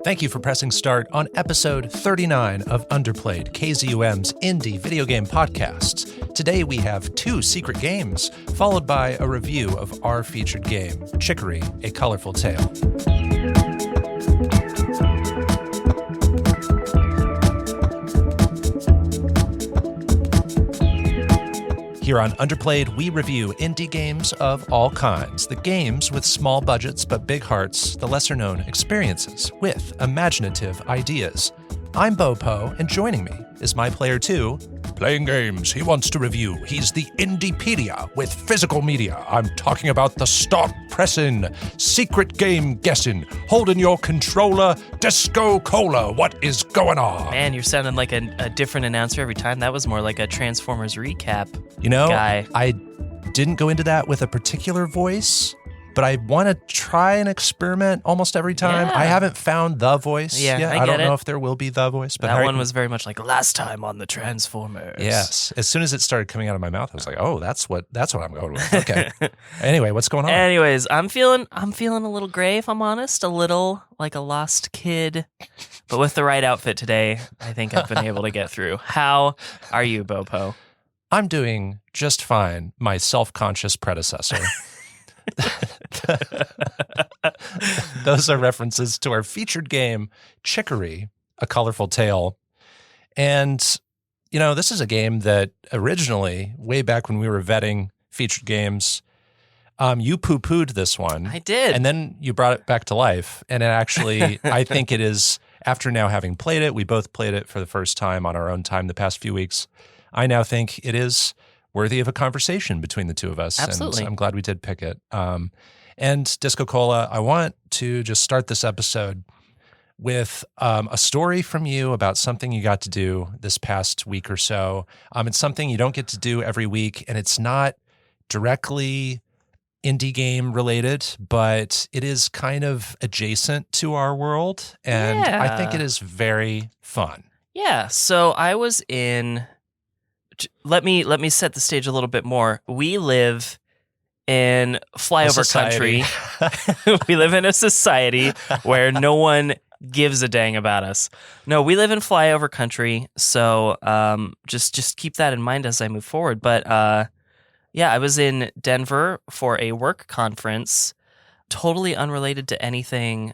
Thank you for pressing start on episode 39 of Underplayed, KZUM's indie video game podcasts. Today we have 2 secret games, followed by a review of our featured game, Chicory, A Colorful Tale. Here on Underplayed, we review indie games of all kinds. The games with small budgets but big hearts, the lesser-known experiences with imaginative ideas. I'm Bopo, and joining me is my player 2, playing games he wants to review. He's the Indiepedia with physical media. I'm talking about the stock pressing, secret game guessing, holding your controller, DiscoCola. What is going on? Man, you're sounding like a different announcer every time. That was more like a Transformers recap guy. I didn't go into that with a particular voice, but I want to try and experiment almost every time. Yeah. I haven't found the voice yet. I don't know if there will be the voice. But that one was very much like last time on the Transformers. Yes. As soon as it started coming out of my mouth, I was like, oh, that's what I'm going with. Okay. Anyway, what's going on? Anyways, I'm feeling a little gray, if I'm honest. A little like a lost kid. But with the right outfit today, I think I've been able to get through. How are you, Bopo? I'm doing just fine, my self-conscious predecessor. Those are references to our featured game, Chicory, A Colorful Tale. And, this is a game that originally, way back when we were vetting featured games, you poo-pooed this one. I did. And then you brought it back to life. And it actually, I think it is, after now having played it, we both played it for the first time on our own time the past few weeks. I now think it is worthy of a conversation between the two of us. Absolutely. And I'm glad we did pick it. And DiscoCola, I want to just start this episode with a story from you about something you got to do this past week or so. It's something you don't get to do every week, and it's not directly indie game related, but it is kind of adjacent to our world, and I think it is very fun. Yeah, so I was in... Let me set the stage a little bit more. We live in flyover country. We live in a society where no one gives a dang about us. No, we live in flyover country, so just keep that in mind as I move forward. But I was in Denver for a work conference, totally unrelated to anything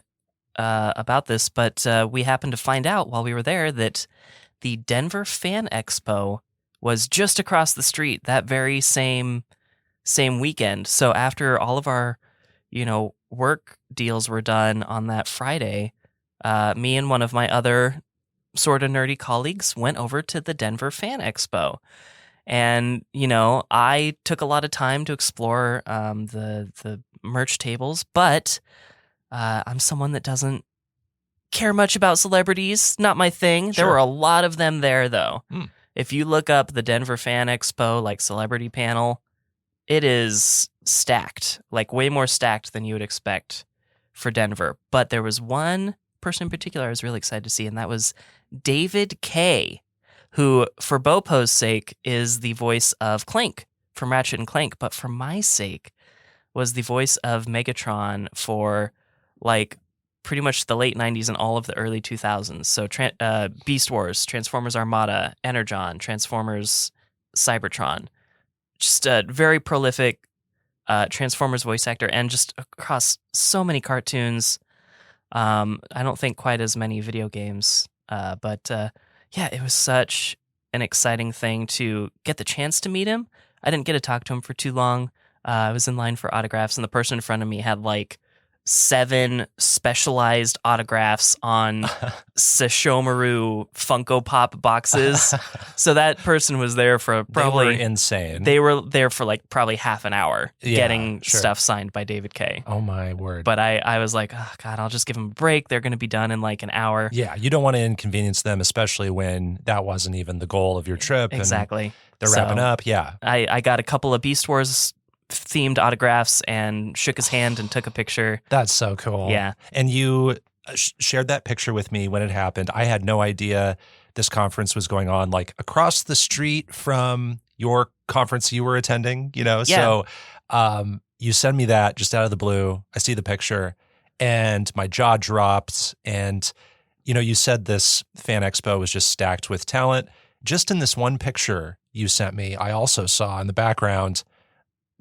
about this, but we happened to find out while we were there that the Denver Fan Expo was just across the street that very same weekend. So after all of our, work deals were done on that Friday, me and one of my other sort of nerdy colleagues went over to the Denver Fan Expo. And, I took a lot of time to explore the merch tables, but I'm someone that doesn't care much about celebrities. Not my thing. Sure. There were a lot of them there, though. Mm. If you look up the Denver Fan Expo, like celebrity panel, it is stacked, like way more stacked than you would expect for Denver. But there was one person in particular I was really excited to see, and that was David K., who, for Bopo's sake, is the voice of Clank from Ratchet and Clank, but for my sake, was the voice of Megatron for, pretty much the late 90s and all of the early 2000s. So Beast Wars, Transformers Armada, Energon, Transformers Cybertron. Just a very prolific Transformers voice actor, and just across so many cartoons. I don't think quite as many video games. But it was such an exciting thing to get the chance to meet him. I didn't get to talk to him for too long. I was in line for autographs, and the person in front of me had 7 specialized autographs on Sesshomaru Funko Pop boxes. So that person was there for probably... They were insane. They were there for probably half an hour getting stuff signed by David K. Oh my word. But I was like, oh God, I'll just give them a break. They're going to be done in an hour. Yeah, you don't want to inconvenience them, especially when that wasn't even the goal of your trip. Exactly. And they're wrapping up, yeah. I got a couple of Beast Wars themed autographs and shook his hand and took a picture. That's so cool. Yeah. And you shared that picture with me when it happened. I had no idea this conference was going on across the street from your conference you were attending, Yeah. So you send me that just out of the blue. I see the picture and my jaw dropped. And, you said this fan expo was just stacked with talent. Just in this one picture you sent me, I also saw in the background,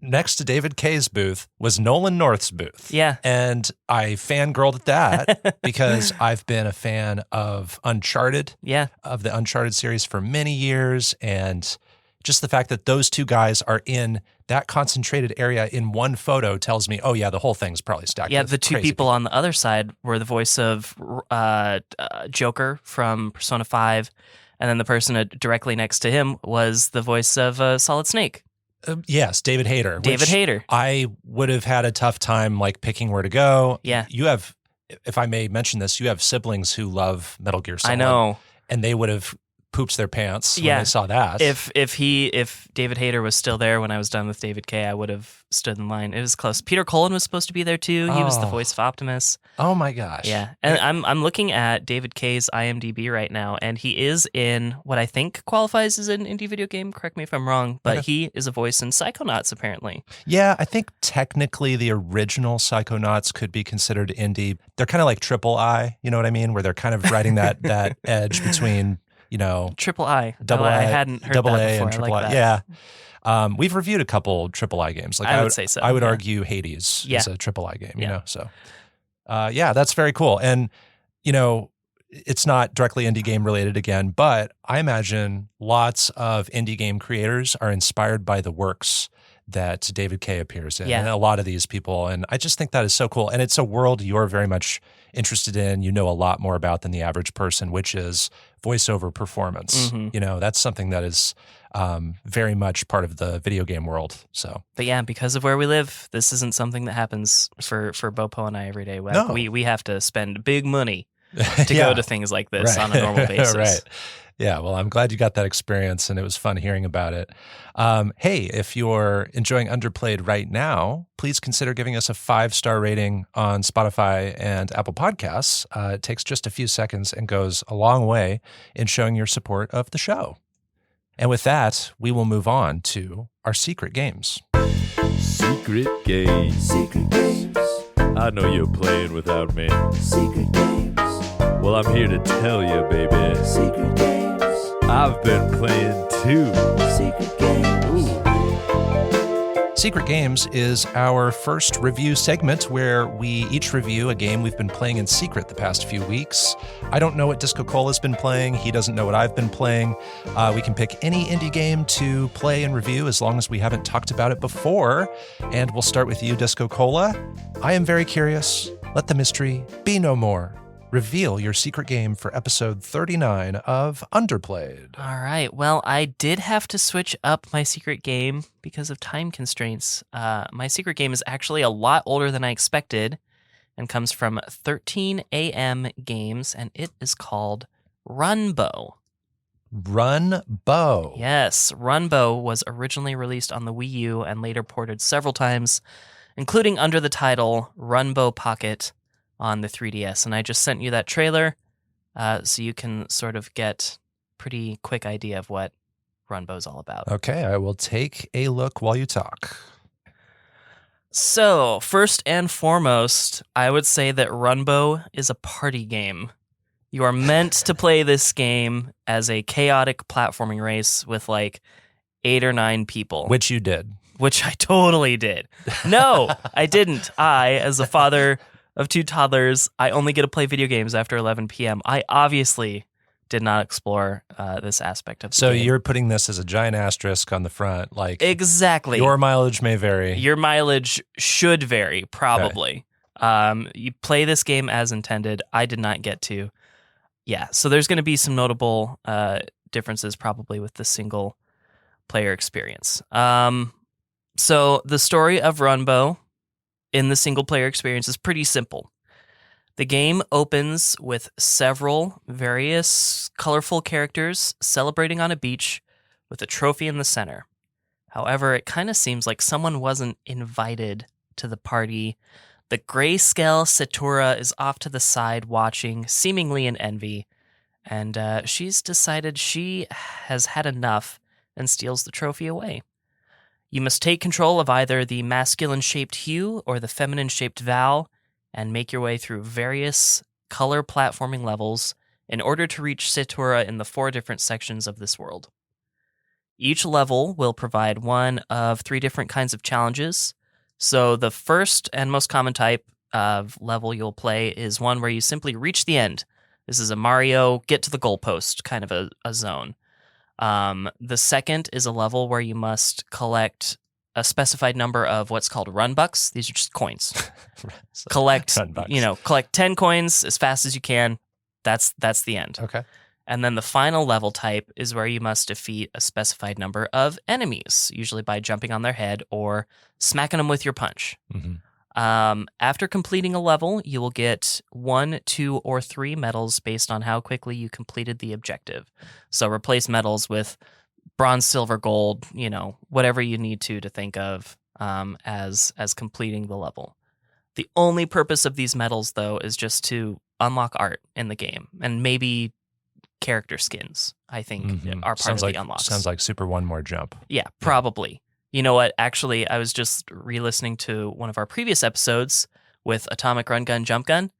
next to David K's booth, was Nolan North's booth. Yeah. And I fangirled at that because I've been a fan of Uncharted, of the Uncharted series for many years. And just the fact that those two guys are in that concentrated area in one photo tells me, oh, yeah, the whole thing's probably stacked. Yeah, the two people on the other side were the voice of Joker from Persona 5. And then the person directly next to him was the voice of Solid Snake. Yes, David Hayter. David Hayter. I would have had a tough time picking where to go. Yeah. You have, if I may mention this, you have siblings who love Metal Gear Solid. I know. And they would have pooped their pants when they saw that. If David Hayter was still there when I was done with David K, I would have stood in line. It was close. Peter Cullen was supposed to be there too. He was the voice of Optimus. Oh my gosh. Yeah. And I'm looking at David K's IMDb right now, and he is in what I think qualifies as an indie video game. Correct me if I'm wrong, but he is a voice in Psychonauts apparently. Yeah, I think technically the original Psychonauts could be considered indie. They're kind of like Triple I, you know what I mean? Where they're kind of riding that edge between Triple I. Double I A, hadn't heard double that A before. and Triple I like I. that. Yeah. We've reviewed a couple Triple I games. I would say so. I would argue Hades is a Triple I game, Yeah. So that's very cool. And, it's not directly indie game related again, but I imagine lots of indie game creators are inspired by the works that David K appears in. Yeah. And a lot of these people. And I just think that is so cool. And it's a world you're very much interested in, a lot more about than the average person, which is voiceover performance. Mm-hmm. That's something that is very much part of the video game world. So, but yeah, because of where we live, this isn't something that happens for Bopo and I every day. No. We have to spend big money to go to things like this on a normal basis. Right. Yeah, well, I'm glad you got that experience, and it was fun hearing about it. Hey, if you're enjoying Underplayed right now, please consider giving us a 5-star rating on Spotify and Apple Podcasts. It takes just a few seconds and goes a long way in showing your support of the show. And with that, we will move on to our secret games. Secret games. Secret games. I know you're playing without me. Secret games. Well, I'm here to tell you, baby. Secret games. I've been playing too. Secret games. Ooh. Secret Games is our first review segment where we each review a game we've been playing in secret the past few weeks. I don't know what DiscoCola's been playing. He doesn't know what I've been playing. We can pick any indie game to play and review as long as we haven't talked about it before. And we'll start with you, DiscoCola. I am very curious. Let the mystery be no more. Reveal your secret game for episode 39 of Underplayed. All right. Well, I did have to switch up my secret game because of time constraints. My secret game is actually a lot older than I expected and comes from 13 AM Games, and it is called Runbow. Runbow. Yes, Runbow was originally released on the Wii U and later ported several times, including under the title Runbow Pocket on the 3DS. And I just sent you that trailer so you can sort of get a pretty quick idea of what Runbow's all about. Okay, I will take a look while you talk. So, first and foremost, I would say that Runbow is a party game. You are meant to play this game as a chaotic platforming race with 8 or 9 people. Which you did. Which I totally did. No, I didn't. I, as a father of 2 toddlers, I only get to play video games after 11 p.m. I obviously did not explore this aspect of the So game. you're putting this as a giant asterisk on the front. Exactly. Your mileage may vary. Your mileage should vary, probably. Okay. You play this game as intended. I did not get to. Yeah, so there's going to be some notable differences probably with the single player experience. So the story of Runbow in the single-player experience is pretty simple. The game opens with several various colorful characters celebrating on a beach with a trophy in the center. However, it kind of seems like someone wasn't invited to the party. The grayscale Satura is off to the side watching, seemingly in envy, and she's decided she has had enough and steals the trophy away. You must take control of either the masculine-shaped Hugh or the feminine-shaped Val and make your way through various color platforming levels in order to reach Citura in the 4 different sections of this world. Each level will provide one of 3 different kinds of challenges. So the first and most common type of level you'll play is one where you simply reach the end. This is a Mario get to the goalpost kind of a zone. The second is a level where you must collect a specified number of what's called runbucks. These are just coins. collect 10 coins as fast as you can. That's the end. Okay. And then the final level type is where you must defeat a specified number of enemies, usually by jumping on their head or smacking them with your punch. Mm-hmm. After completing a level, you will get 1, 2, or 3 medals based on how quickly you completed the objective. So replace medals with bronze, silver, gold, whatever you need to think of as completing the level. The only purpose of these medals, though, is just to unlock art in the game and maybe character skins, I think, are part of the unlocks. Sounds like Super One More Jump. Yeah, probably. You know what? Actually, I was just re-listening to one of our previous episodes with Atomic Run Gun Jump Gun.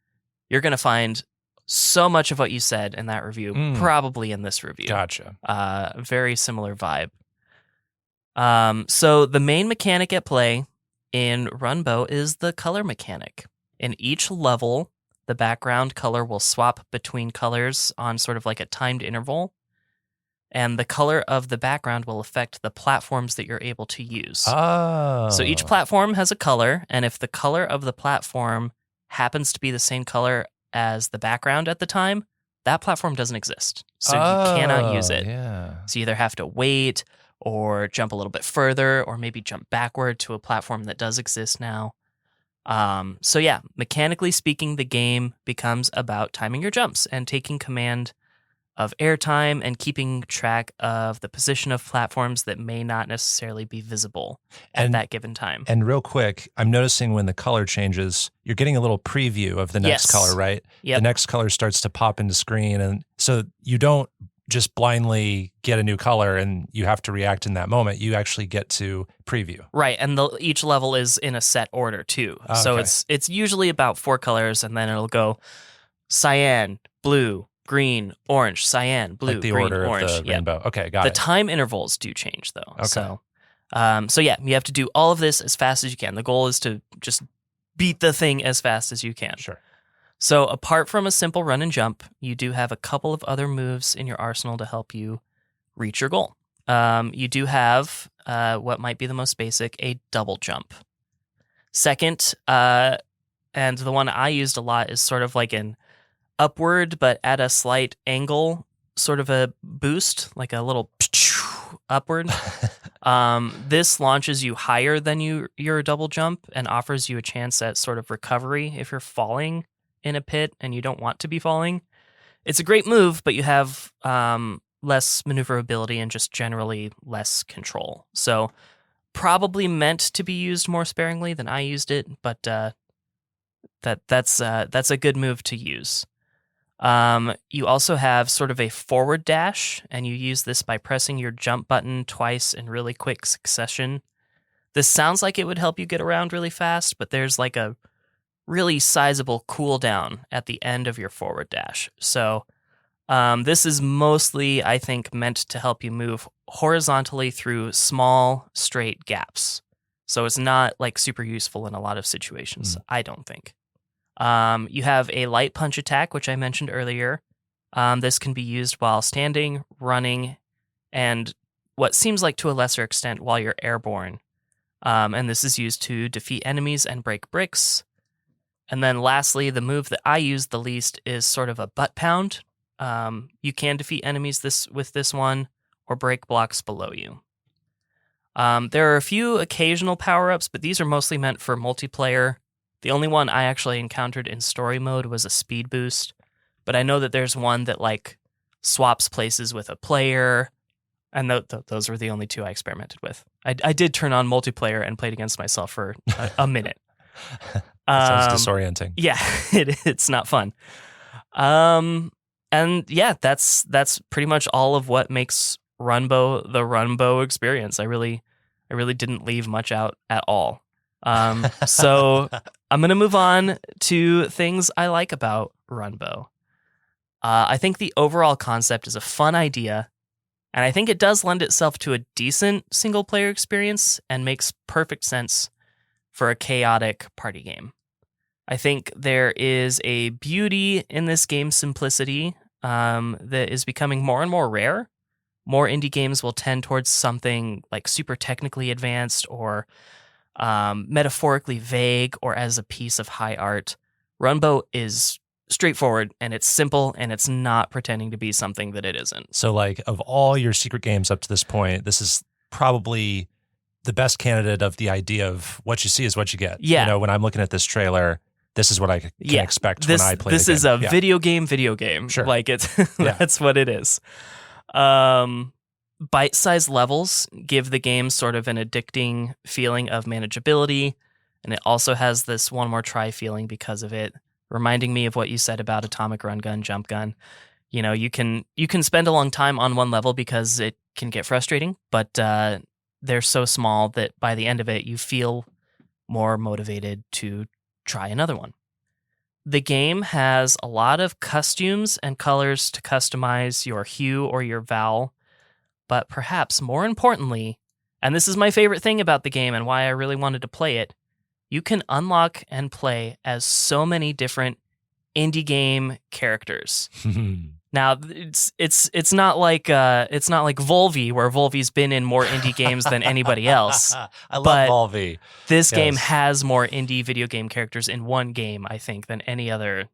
You're going to find so much of what you said in that review, probably in this review. Gotcha. Very similar vibe. So the main mechanic at play in Runbow is the color mechanic. In each level, the background color will swap between colors on sort of like a timed interval. And the color of the background will affect the platforms that you're able to use. Oh. So each platform has a color, and if the color of the platform happens to be the same color as the background at the time, that platform doesn't exist. So you cannot use it. Yeah. So you either have to wait or jump a little bit further or maybe jump backward to a platform that does exist now. So yeah, mechanically speaking, the game becomes about timing your jumps and taking command of airtime and keeping track of the position of platforms that may not necessarily be visible at that given time. And real quick, I'm noticing when the color changes, you're getting a little preview of the next color, right? Yep. The next color starts to pop into screen. And so you don't just blindly get a new color and you have to react in that moment. You actually get to preview. Right. And each level is in a set order too. So it's usually about 4 colors, and then it'll go cyan, blue, green, orange, cyan, blue, like the green, order orange. of the rainbow. Okay, got it. The time intervals do change though. Okay. So yeah, you have to do all of this as fast as you can. The goal is to just beat the thing as fast as you can. Sure. So apart from a simple run and jump, you do have a couple of other moves in your arsenal to help you reach your goal. You do have what might be the most basic, a double jump. Second, and the one I used a lot is sort of like an upward but at a slight angle, sort of a boost, like a little upward. This launches you higher than your double jump and offers you a chance at sort of recovery if you're falling in a pit and you don't want to be falling. It's a great move, but you have less maneuverability and just generally less control. So probably meant to be used more sparingly than I used it, but that's a good move to use. You also have sort of a forward dash, and you use this by pressing your jump button twice in really quick succession. This sounds like it would help you get around really fast, but there's like a really sizable cooldown at the end of your forward dash. So this is mostly, I think, meant to help you move horizontally through small, straight gaps. So it's not like super useful in a lot of situations, I don't think. You have a light punch attack, which I mentioned earlier. This can be used while standing, running, and what seems like to a lesser extent while you're airborne. And this is used to defeat enemies and break bricks. And then lastly, the move that I use the least is sort of a butt pound. You can defeat enemies with this one or break blocks below you. There are a few occasional power-ups, but these are mostly meant for multiplayer. The only one I actually encountered in story mode was a speed boost, but I know that there's one that like swaps places with a player, and those were the only 2 I experimented with. I did turn on multiplayer and played against myself for a minute. That sounds disorienting. Yeah, it's not fun. And yeah, that's pretty much all of what makes Runbow the Runbow experience. I really didn't leave much out at all. So I'm going to move on to things I like about Runbow. I think the overall concept is a fun idea, and I think it does lend itself to a decent single-player experience and makes perfect sense for a chaotic party game. I think there is a beauty in this game's simplicity that is becoming more and more rare. More indie games will tend towards something like super technically advanced or metaphorically vague or as a piece of high art. Runbow is straightforward and it's simple and it's not pretending to be something that it isn't. So like of all your secret games up to this point, this is probably the best candidate of the idea of what you see is what you get. Yeah. You know, when I'm looking at this trailer, this is what I can expect when I play this the game. This is a video game. Sure. Like it's that's what it is. Bite-sized levels give the game sort of an addicting feeling of manageability, and it also has this one more try feeling because of it, reminding me of what you said about atomic run gun, jump gun. You know, you can spend a long time on one level because it can get frustrating, but they're so small that by the end of it, you feel more motivated to try another one. The game has a lot of costumes and colors to customize your hue or your val, but perhaps more importantly, and this is my favorite thing about the game and why I really wanted to play it, you can unlock and play as so many different indie game characters. Now, it's not like Volvi, where Volvi's been in more indie games than anybody else. I love Volvi. This game has more indie video game characters in one game, I think, than any other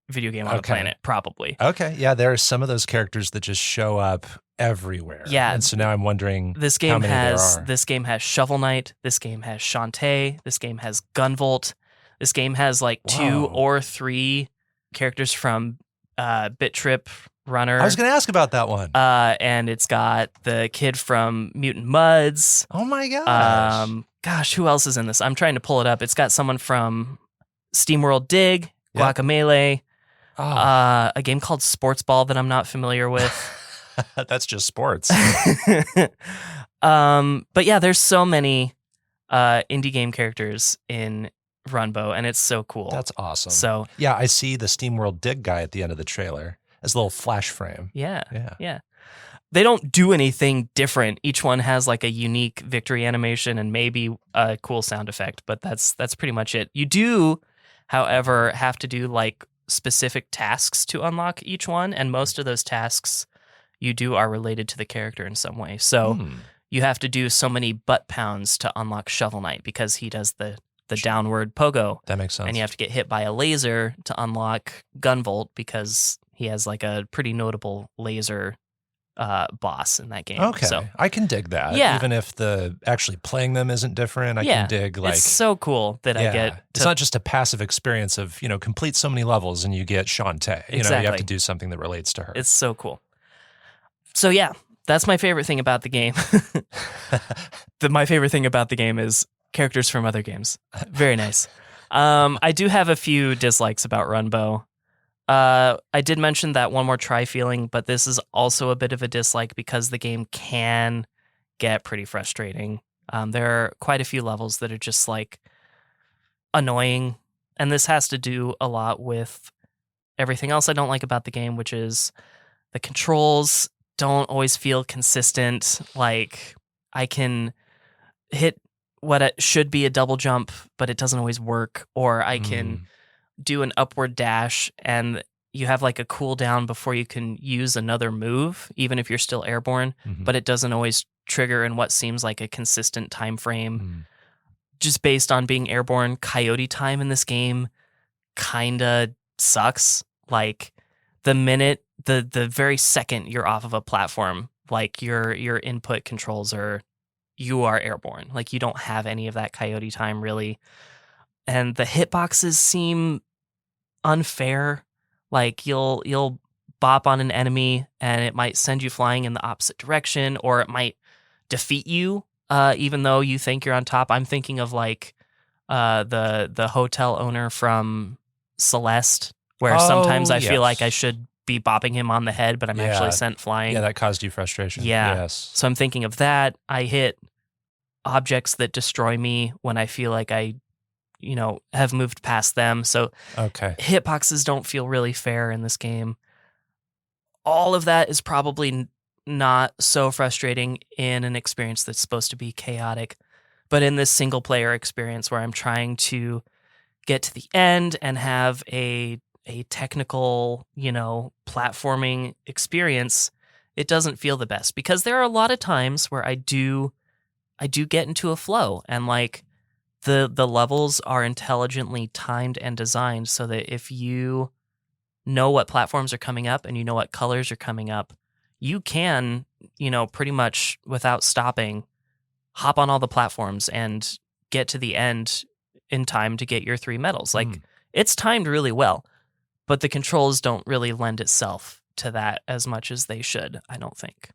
video game on the planet, probably. Okay, yeah, there are some of those characters that just show up everywhere. Yeah, and so now I'm wondering this game how many there are. This game has Shovel Knight. This game has Shantae. This game has Gunvolt. This game has like 2 or 3 characters from Bit Trip Runner. I was going to ask about that one. And it's got the kid from Mutant Mudds. Oh my gosh. Gosh, who else is in this? I'm trying to pull it up. It's got someone from SteamWorld Dig, Guacamelee, a game called Sports Ball that I'm not familiar with. That's just sports. But yeah, there's so many indie game characters in Runbow, and it's so cool. That's awesome. So yeah, I see the SteamWorld Dig guy at the end of the trailer as a little flash frame. Yeah. They don't do anything different. Each one has like a unique victory animation and maybe a cool sound effect, but that's pretty much it. You do, however, have to do like specific tasks to unlock each one, and most of those tasks you do are related to the character in some way. So you have to do so many butt pounds to unlock Shovel Knight because he does the downward pogo. That makes sense. And you have to get hit by a laser to unlock Gunvolt because he has like a pretty notable laser boss in that game. Okay, so, I can dig that. Yeah. Even if the actually playing them isn't different, I can dig like it's so cool that I get. It's not just a passive experience of complete so many levels and you get Shantae. You have to do something that relates to her. It's so cool. So yeah, that's my favorite thing about the game. My favorite thing about the game is characters from other games. Very nice. I do have a few dislikes about Runbow. I did mention that one more try feeling, but this is also a bit of a dislike because the game can get pretty frustrating. There are quite a few levels that are just like annoying, and this has to do a lot with everything else I don't like about the game, which is the controls don't always feel consistent. Like I can hit what it should be a double jump, but it doesn't always work, or I can do an upward dash and you have like a cooldown before you can use another move, even if you're still airborne, but it doesn't always trigger in what seems like a consistent time frame. Just based on being airborne, coyote time in this game kinda sucks. Like the minute, the very second you're off of a platform, like your input controls you are airborne. Like you don't have any of that coyote time really. And the hitboxes seem unfair. Like you'll bop on an enemy and it might send you flying in the opposite direction, or it might defeat you even though you think you're on top. I'm thinking of like the hotel owner from Celeste, where sometimes I feel like I should be bopping him on the head, but I'm actually sent flying. Yeah, that caused you frustration. Yeah. Yes. So I'm thinking of that. I hit objects that destroy me when I feel like I have moved past them. So Okay. hitboxes don't feel really fair in this game. All of that is probably not so frustrating in an experience that's supposed to be chaotic. But in this single player experience where I'm trying to get to the end and have a technical, platforming experience, it doesn't feel the best, because there are a lot of times where I do get into a flow, and like the levels are intelligently timed and designed so that if you know what platforms are coming up and you know what colors are coming up, you can, pretty much without stopping, hop on all the platforms and get to the end in time to get your 3 medals. Like, it's timed really well, but the controls don't really lend itself to that as much as they should, I don't think.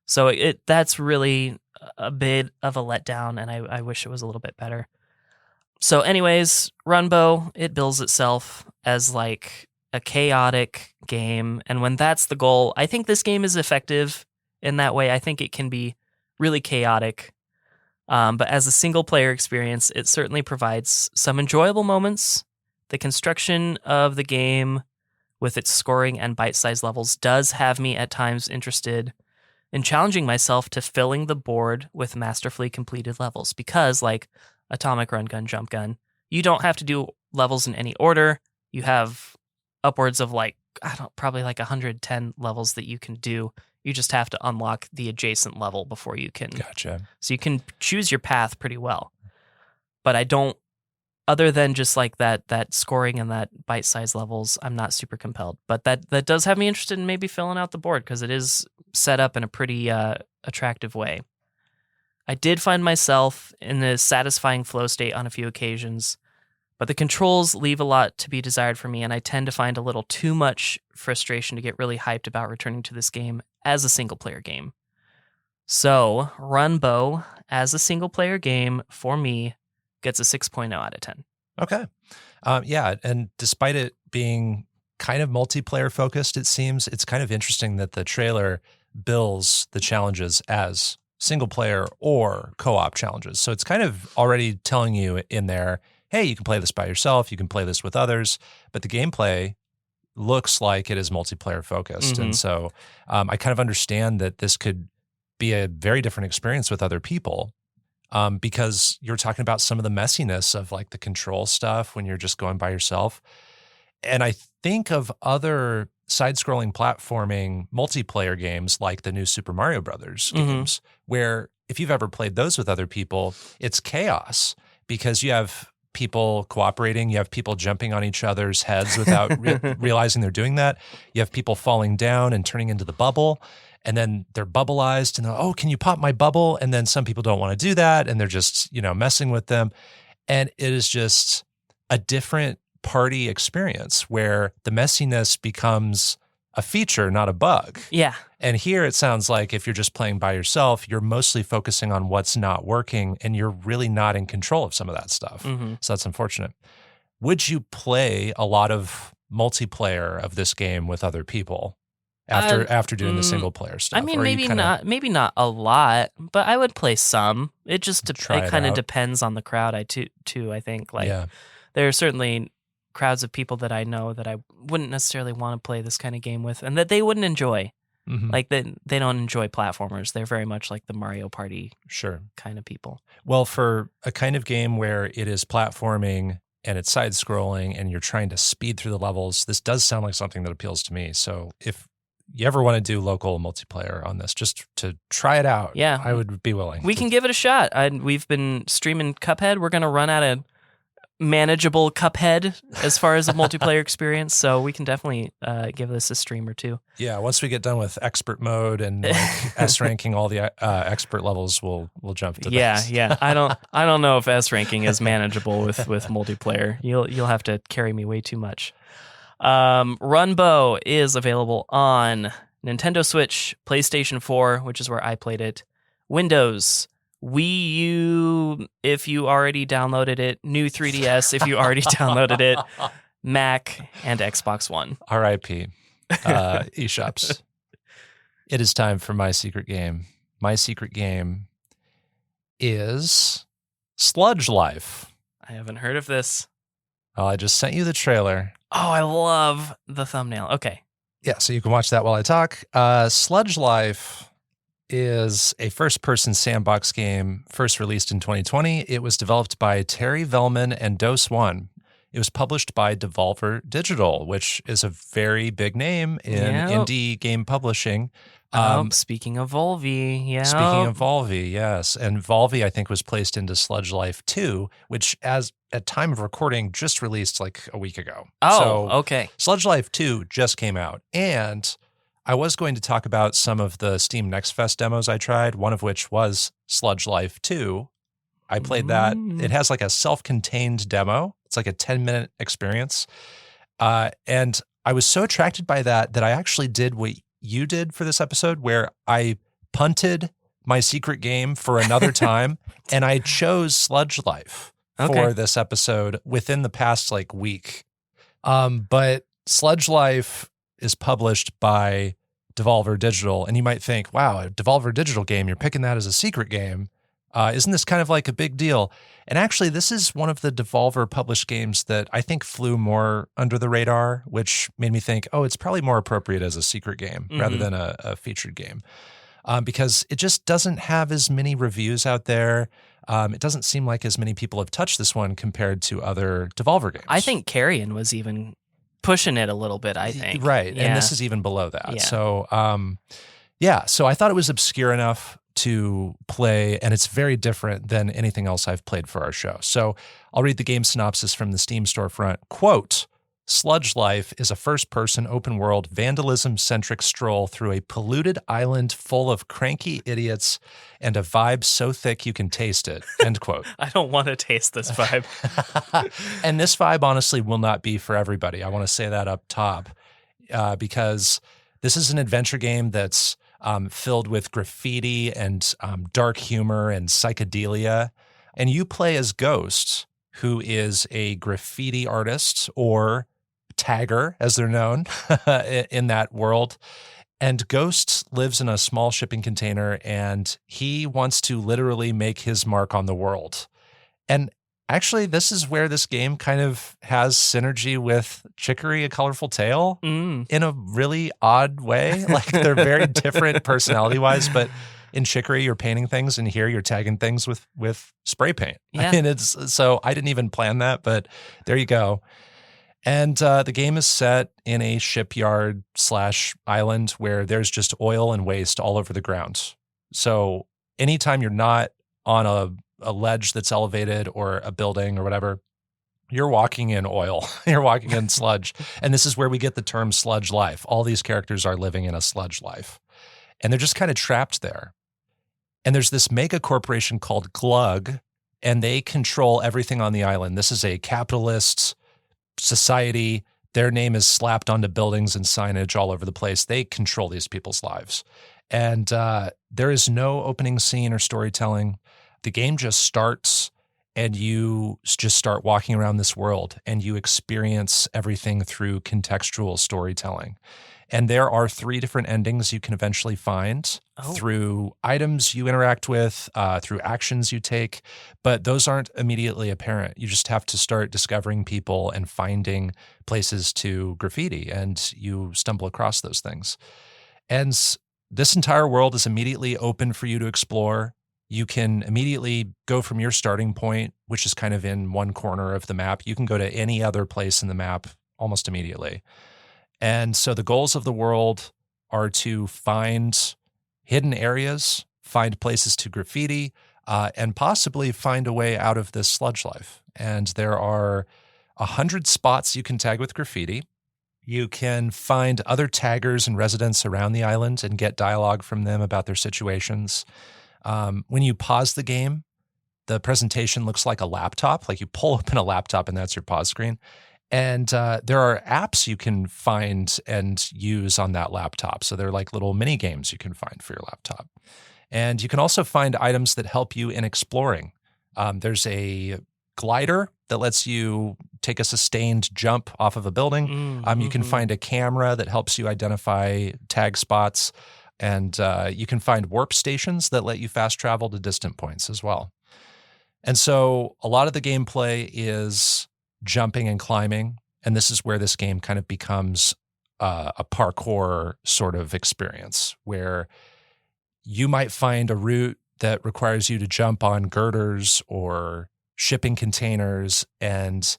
So that's really a bit of a letdown, and I wish it was a little bit better. So anyways, Runbow, it bills itself as like a chaotic game, and when that's the goal, I think this game is effective in that way. I think it can be really chaotic, but as a single-player experience, it certainly provides some enjoyable moments. The construction of the game with its scoring and bite-sized levels does have me at times interested in challenging myself to filling the board with masterfully completed levels, because like Atomic Run Gun Jump Gun, you don't have to do levels in any order. You have upwards of probably 110 levels that you can do. You just have to unlock the adjacent level before you can. Gotcha. So you can choose your path pretty well. But I don't, other than just like that scoring and that bite-sized levels, I'm not super compelled. But that does have me interested in maybe filling out the board, because it is set up in a pretty attractive way. I did find myself in a satisfying flow state on a few occasions, but the controls leave a lot to be desired for me, and I tend to find a little too much frustration to get really hyped about returning to this game as a single-player game. So, Runbow, as a single-player game, for me, gets a 6.0 out of 10. Okay. Yeah, and despite it being kind of multiplayer focused, it seems it's kind of interesting that the trailer bills the challenges as single player or co-op challenges. So it's kind of already telling you in there, hey, you can play this by yourself, you can play this with others, but the gameplay looks like it is multiplayer focused. Mm-hmm. And so I kind of understand that this could be a very different experience with other people, because you're talking about some of the messiness of like the control stuff when you're just going by yourself. And I think of other side-scrolling platforming multiplayer games like the new Super Mario Brothers games, where if you've ever played those with other people, it's chaos because you have people cooperating, you have people jumping on each other's heads without realizing they're doing that. You have people falling down and turning into the bubble, and then they're bubbleized and they're, oh, can you pop my bubble? And then some people don't want to do that, and they're just, messing with them. And it is just a different party experience where the messiness becomes a feature, not a bug. Yeah. And here it sounds like if you're just playing by yourself, you're mostly focusing on what's not working and you're really not in control of some of that stuff. Mm-hmm. So that's unfortunate. Would you play a lot of multiplayer of this game with other people after doing the single player stuff? I mean, maybe not a lot, but I would play some. It just it kind of depends on the crowd too, I think. Like there are certainly crowds of people that I know that I wouldn't necessarily want to play this kind of game with, and that they wouldn't enjoy. Mm-hmm. Like they don't enjoy platformers. They're very much like the Mario Party kind of people. Well, for a kind of game where it is platforming and it's side-scrolling and you're trying to speed through the levels, this does sound like something that appeals to me. So if you ever want to do local multiplayer on this, just to try it out, I would be willing. We can give it a shot. We've been streaming Cuphead. We're going to run out of manageable Cuphead as far as a multiplayer experience, so we can definitely give this a stream or two. Yeah, once we get done with expert mode and like S ranking all the expert levels, we'll jump to this. Yeah. I don't know if S ranking is manageable with multiplayer. You'll have to carry me way too much. Runbow is available on Nintendo Switch, PlayStation 4, which is where I played it, Windows, Wii U, if you already downloaded it, new 3DS, if you already downloaded it, Mac, and Xbox One. R.I.P. eShops. It is time for my secret game. My secret game is Sludge Life. I haven't heard of this. Well, I just sent you the trailer. Oh, I love the thumbnail. Okay. Yeah, so you can watch that while I talk. Sludge Life is a first-person sandbox game first released in 2020. It was developed by Terry Velman and Dose One. It was published by Devolver Digital, which is a very big name in indie game publishing. Speaking of Volvi, yeah. Speaking of Volvi, yes. And Volvi, I think, was placed into Sludge Life 2, which at time of recording just released like a week ago. Okay. Sludge Life 2 just came out. And I was going to talk about some of the Steam Next Fest demos I tried, one of which was Sludge Life 2. I played that. It has like a self-contained demo. It's like a 10-minute experience. And I was so attracted by that I actually did what you did for this episode, where I punted my secret game for another time, and I chose Sludge Life for this episode within the past like week. But Sludge Life is published by Devolver Digital, and you might think, wow, a Devolver Digital game, you're picking that as a secret game. Isn't this kind of like a big deal? And actually, this is one of the Devolver published games that I think flew more under the radar, which made me think, oh, it's probably more appropriate as a secret game rather than a featured game. Because it just doesn't have as many reviews out there. It doesn't seem like as many people have touched this one compared to other Devolver games. I think Carrion was even pushing it a little bit, I think. Right. Yeah. And this is even below that. Yeah. So, so I thought it was obscure enough to play, and it's very different than anything else I've played for our show. So I'll read the game synopsis from the Steam storefront. Quote, Sludge Life is a first-person open-world vandalism-centric stroll through a polluted island full of cranky idiots and a vibe so thick you can taste it, end quote. I don't want to taste this vibe. And this vibe, honestly, will not be for everybody. I want to say that up top because this is an adventure game that's filled with graffiti and dark humor and psychedelia. And you play as Ghost, who is a graffiti artist or tagger, as they're known in that world. And Ghost lives in a small shipping container, and he wants to literally make his mark on the world. And actually, this is where this game kind of has synergy with Chicory, A Colorful Tale in a really odd way. Like they're very different personality-wise, but in Chicory, you're painting things, and here you're tagging things with spray paint. Yeah. And so I didn't even plan that, but there you go. And the game is set in a shipyard / island where there's just oil and waste all over the ground. So anytime you're not on a ledge that's elevated or a building or whatever, you're walking in oil. You're walking in sludge. And this is where we get the term Sludge Life. All these characters are living in a sludge life. And they're just kind of trapped there. And there's this mega corporation called Glug, and they control everything on the island. This is a capitalist society. Their name is slapped onto buildings and signage all over the place. They control these people's lives. And there is no opening scene or storytelling. The game just starts, and you just start walking around this world, and you experience everything through contextual storytelling. And there are 3 different endings you can eventually find through items you interact with, through actions you take, but those aren't immediately apparent. You just have to start discovering people and finding places to graffiti, and you stumble across those things. And this entire world is immediately open for you to explore. You can immediately go from your starting point, which is kind of in one corner of the map. You can go to any other place in the map almost immediately. And so the goals of the world are to find hidden areas, find places to graffiti, and possibly find a way out of this sludge life. And there are 100 spots you can tag with graffiti. You can find other taggers and residents around the island and get dialogue from them about their situations. When you pause the game, the presentation looks like a laptop. Like you pull open a laptop and that's your pause screen. And there are apps you can find and use on that laptop. So they're like little mini games you can find for your laptop. And you can also find items that help you in exploring. There's a glider that lets you take a sustained jump off of a building. You can find a camera that helps you identify tag spots. And you can find warp stations that let you fast travel to distant points as well. And so a lot of the gameplay is jumping and climbing. And this is where this game kind of becomes a parkour sort of experience where you might find a route that requires you to jump on girders or shipping containers, and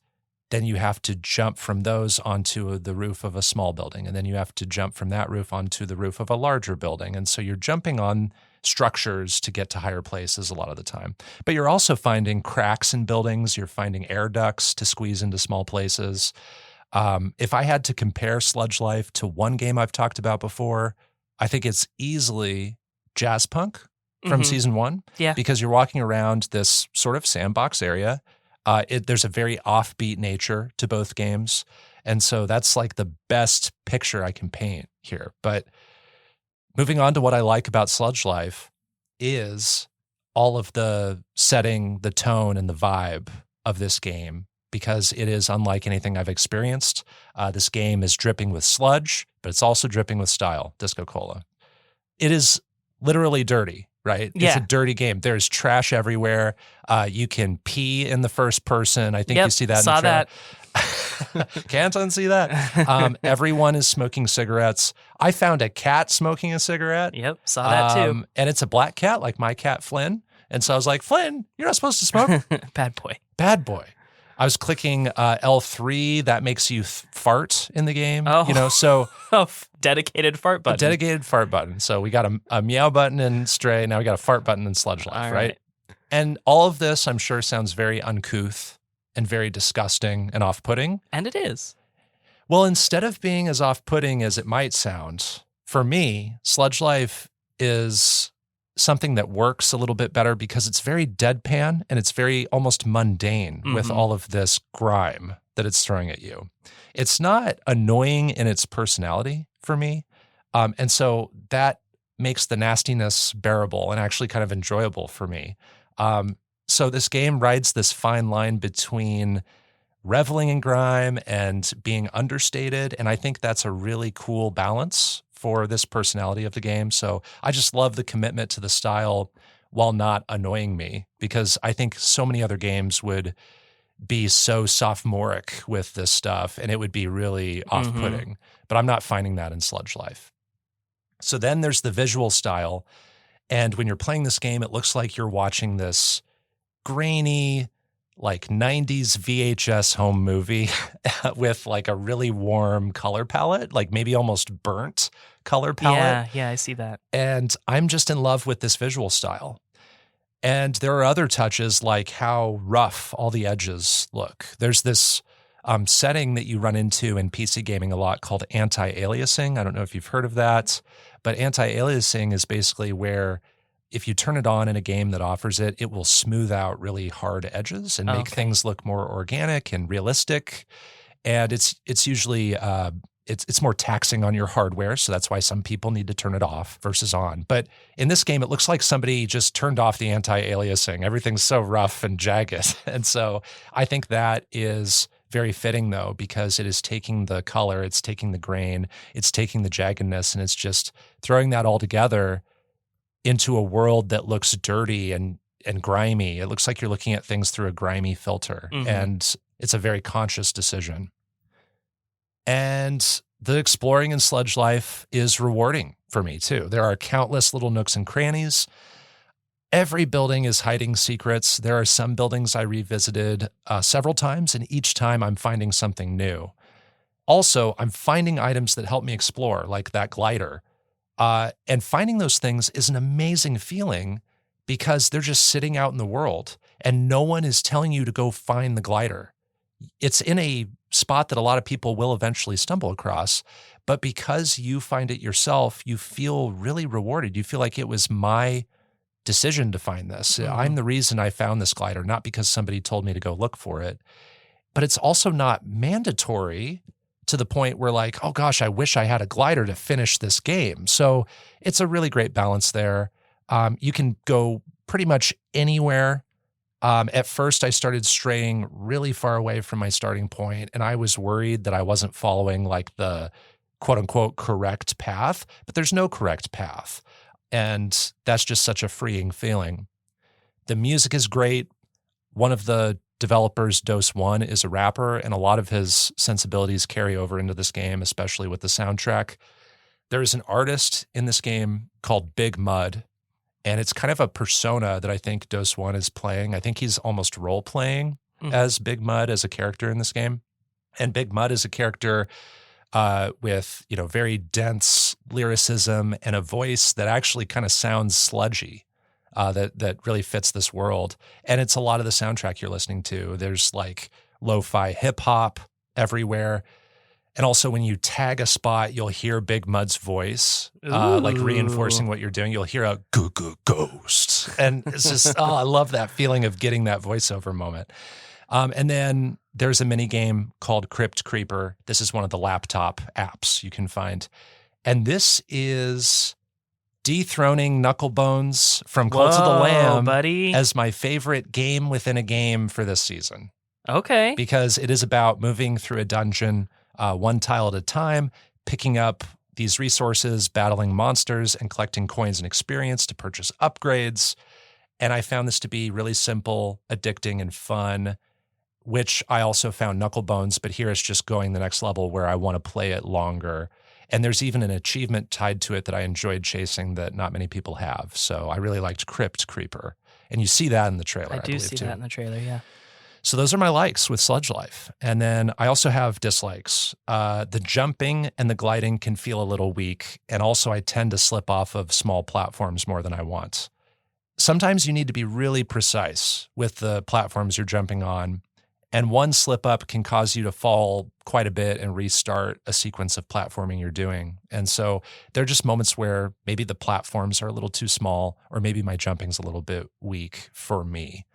then you have to jump from those onto the roof of a small building, and then you have to jump from that roof onto the roof of a larger building. And so you're jumping on structures to get to higher places a lot of the time. But you're also finding cracks in buildings. You're finding air ducts to squeeze into small places. If I had to compare Sludge Life to one game I've talked about before, I think it's easily Jazz Punk from season 1. Yeah. Because you're walking around this sort of sandbox area. There's a very offbeat nature to both games. And so that's like the best picture I can paint here. But moving on to what I like about Sludge Life is all of the setting, the tone, and the vibe of this game, because it is unlike anything I've experienced. This game is dripping with sludge, but it's also dripping with style, DiscoCola. It is literally dirty, right? Yeah. It's a dirty game. There's trash everywhere. You can pee in the first person. I think you see that saw in the trailer. that. Can't unsee that. Everyone is smoking cigarettes. I found a cat smoking a cigarette. Yep, saw that too. And it's a black cat, like my cat Flynn. And so I was like, Flynn, you're not supposed to smoke. Bad boy. Bad boy. I was clicking L3. That makes you fart in the game. Oh. So Dedicated fart button. a dedicated fart button. So we got a meow button in Stray. Now we got a fart button in Sludge Life, All right? And all of this, I'm sure, sounds very uncouth and very disgusting and off-putting. And it is. Well, instead of being as off-putting as it might sound, for me, Sludge Life is something that works a little bit better because it's very deadpan and it's very almost mundane with all of this grime that it's throwing at you. It's not annoying in its personality for me. And so that makes the nastiness bearable and actually kind of enjoyable for me. So this game rides this fine line between reveling in grime and being understated. And I think that's a really cool balance for this personality of the game. So I just love the commitment to the style while not annoying me, because I think so many other games would be so sophomoric with this stuff and it would be really off-putting. But I'm not finding that in Sludge Life. So then there's the visual style. And when you're playing this game, it looks like you're watching this grainy, like 90s VHS home movie with like a really warm color palette, like maybe almost burnt color palette. Yeah, I see that. And I'm just in love with this visual style. And there are other touches like how rough all the edges look. There's this setting that you run into in PC gaming a lot called anti-aliasing. I don't know if you've heard of that, but anti-aliasing is basically where if you turn it on in a game that offers it, it will smooth out really hard edges and make things look more organic and realistic. And it's usually it's more taxing on your hardware, so that's why some people need to turn it off versus on. But in this game, it looks like somebody just turned off the anti-aliasing. Everything's so rough and jagged. And so I think that is very fitting, though, because it is taking the color, it's taking the grain, it's taking the jaggedness, and it's just throwing that all together into a world that looks dirty and grimy. It looks like you're looking at things through a grimy filter, and it's a very conscious decision. And the exploring in Sludge Life is rewarding for me, too. There are countless little nooks and crannies. Every building is hiding secrets. There are some buildings I revisited several times, and each time I'm finding something new. Also, I'm finding items that help me explore, like that glider. And finding those things is an amazing feeling because they're just sitting out in the world and no one is telling you to go find the glider. It's in a spot that a lot of people will eventually stumble across, but because you find it yourself, you feel really rewarded. You feel like it was my decision to find this. I'm the reason I found this glider, not because somebody told me to go look for it. But it's also not mandatory to the point where like, oh gosh, I wish I had a glider to finish this game. So it's a really great balance there. You can go pretty much anywhere. At first, I started straying really far away from my starting point, and I was worried that I wasn't following like the quote-unquote correct path, but there's no correct path. And that's just such a freeing feeling. The music is great. One of the developers, Dose One, is a rapper, and a lot of his sensibilities carry over into this game, especially with the soundtrack. There is an artist in this game called Big Mud, and it's kind of a persona that I think Dose One is playing. I think he's almost role-playing as Big Mud as a character in this game. And Big Mud is a character with, very dense lyricism and a voice that actually kind of sounds sludgy, that really fits this world. And it's a lot of the soundtrack you're listening to. There's like lo-fi hip-hop everywhere. And also when you tag a spot, you'll hear Big Mud's voice, like reinforcing what you're doing. You'll hear a ghost. And it's just, I love that feeling of getting that voiceover moment. And then there's a mini game called Crypt Creeper. This is one of the laptop apps you can find. And this is dethroning Knucklebones from Cult of the Lamb buddy. As my favorite game within a game for this season. Okay. Because it is about moving through a dungeon one tile at a time, picking up these resources, battling monsters, and collecting coins and experience to purchase upgrades. And I found this to be really simple, addicting, and fun, which I also found Knucklebones, but here it's just going the next level where I want to play it longer. And there's even an achievement tied to it that I enjoyed chasing that not many people have. So I really liked Crypt Creeper. And you see that in the trailer, I do believe, see too. that in the trailer, yeah. So those are my likes with Sludge Life. And then I also have dislikes. The jumping and the gliding can feel a little weak. And also I tend to slip off of small platforms more than I want. Sometimes you need to be really precise with the platforms you're jumping on. And one slip up can cause you to fall quite a bit and restart a sequence of platforming you're doing. And so there are just moments where maybe the platforms are a little too small, or maybe my jumping's a little bit weak for me.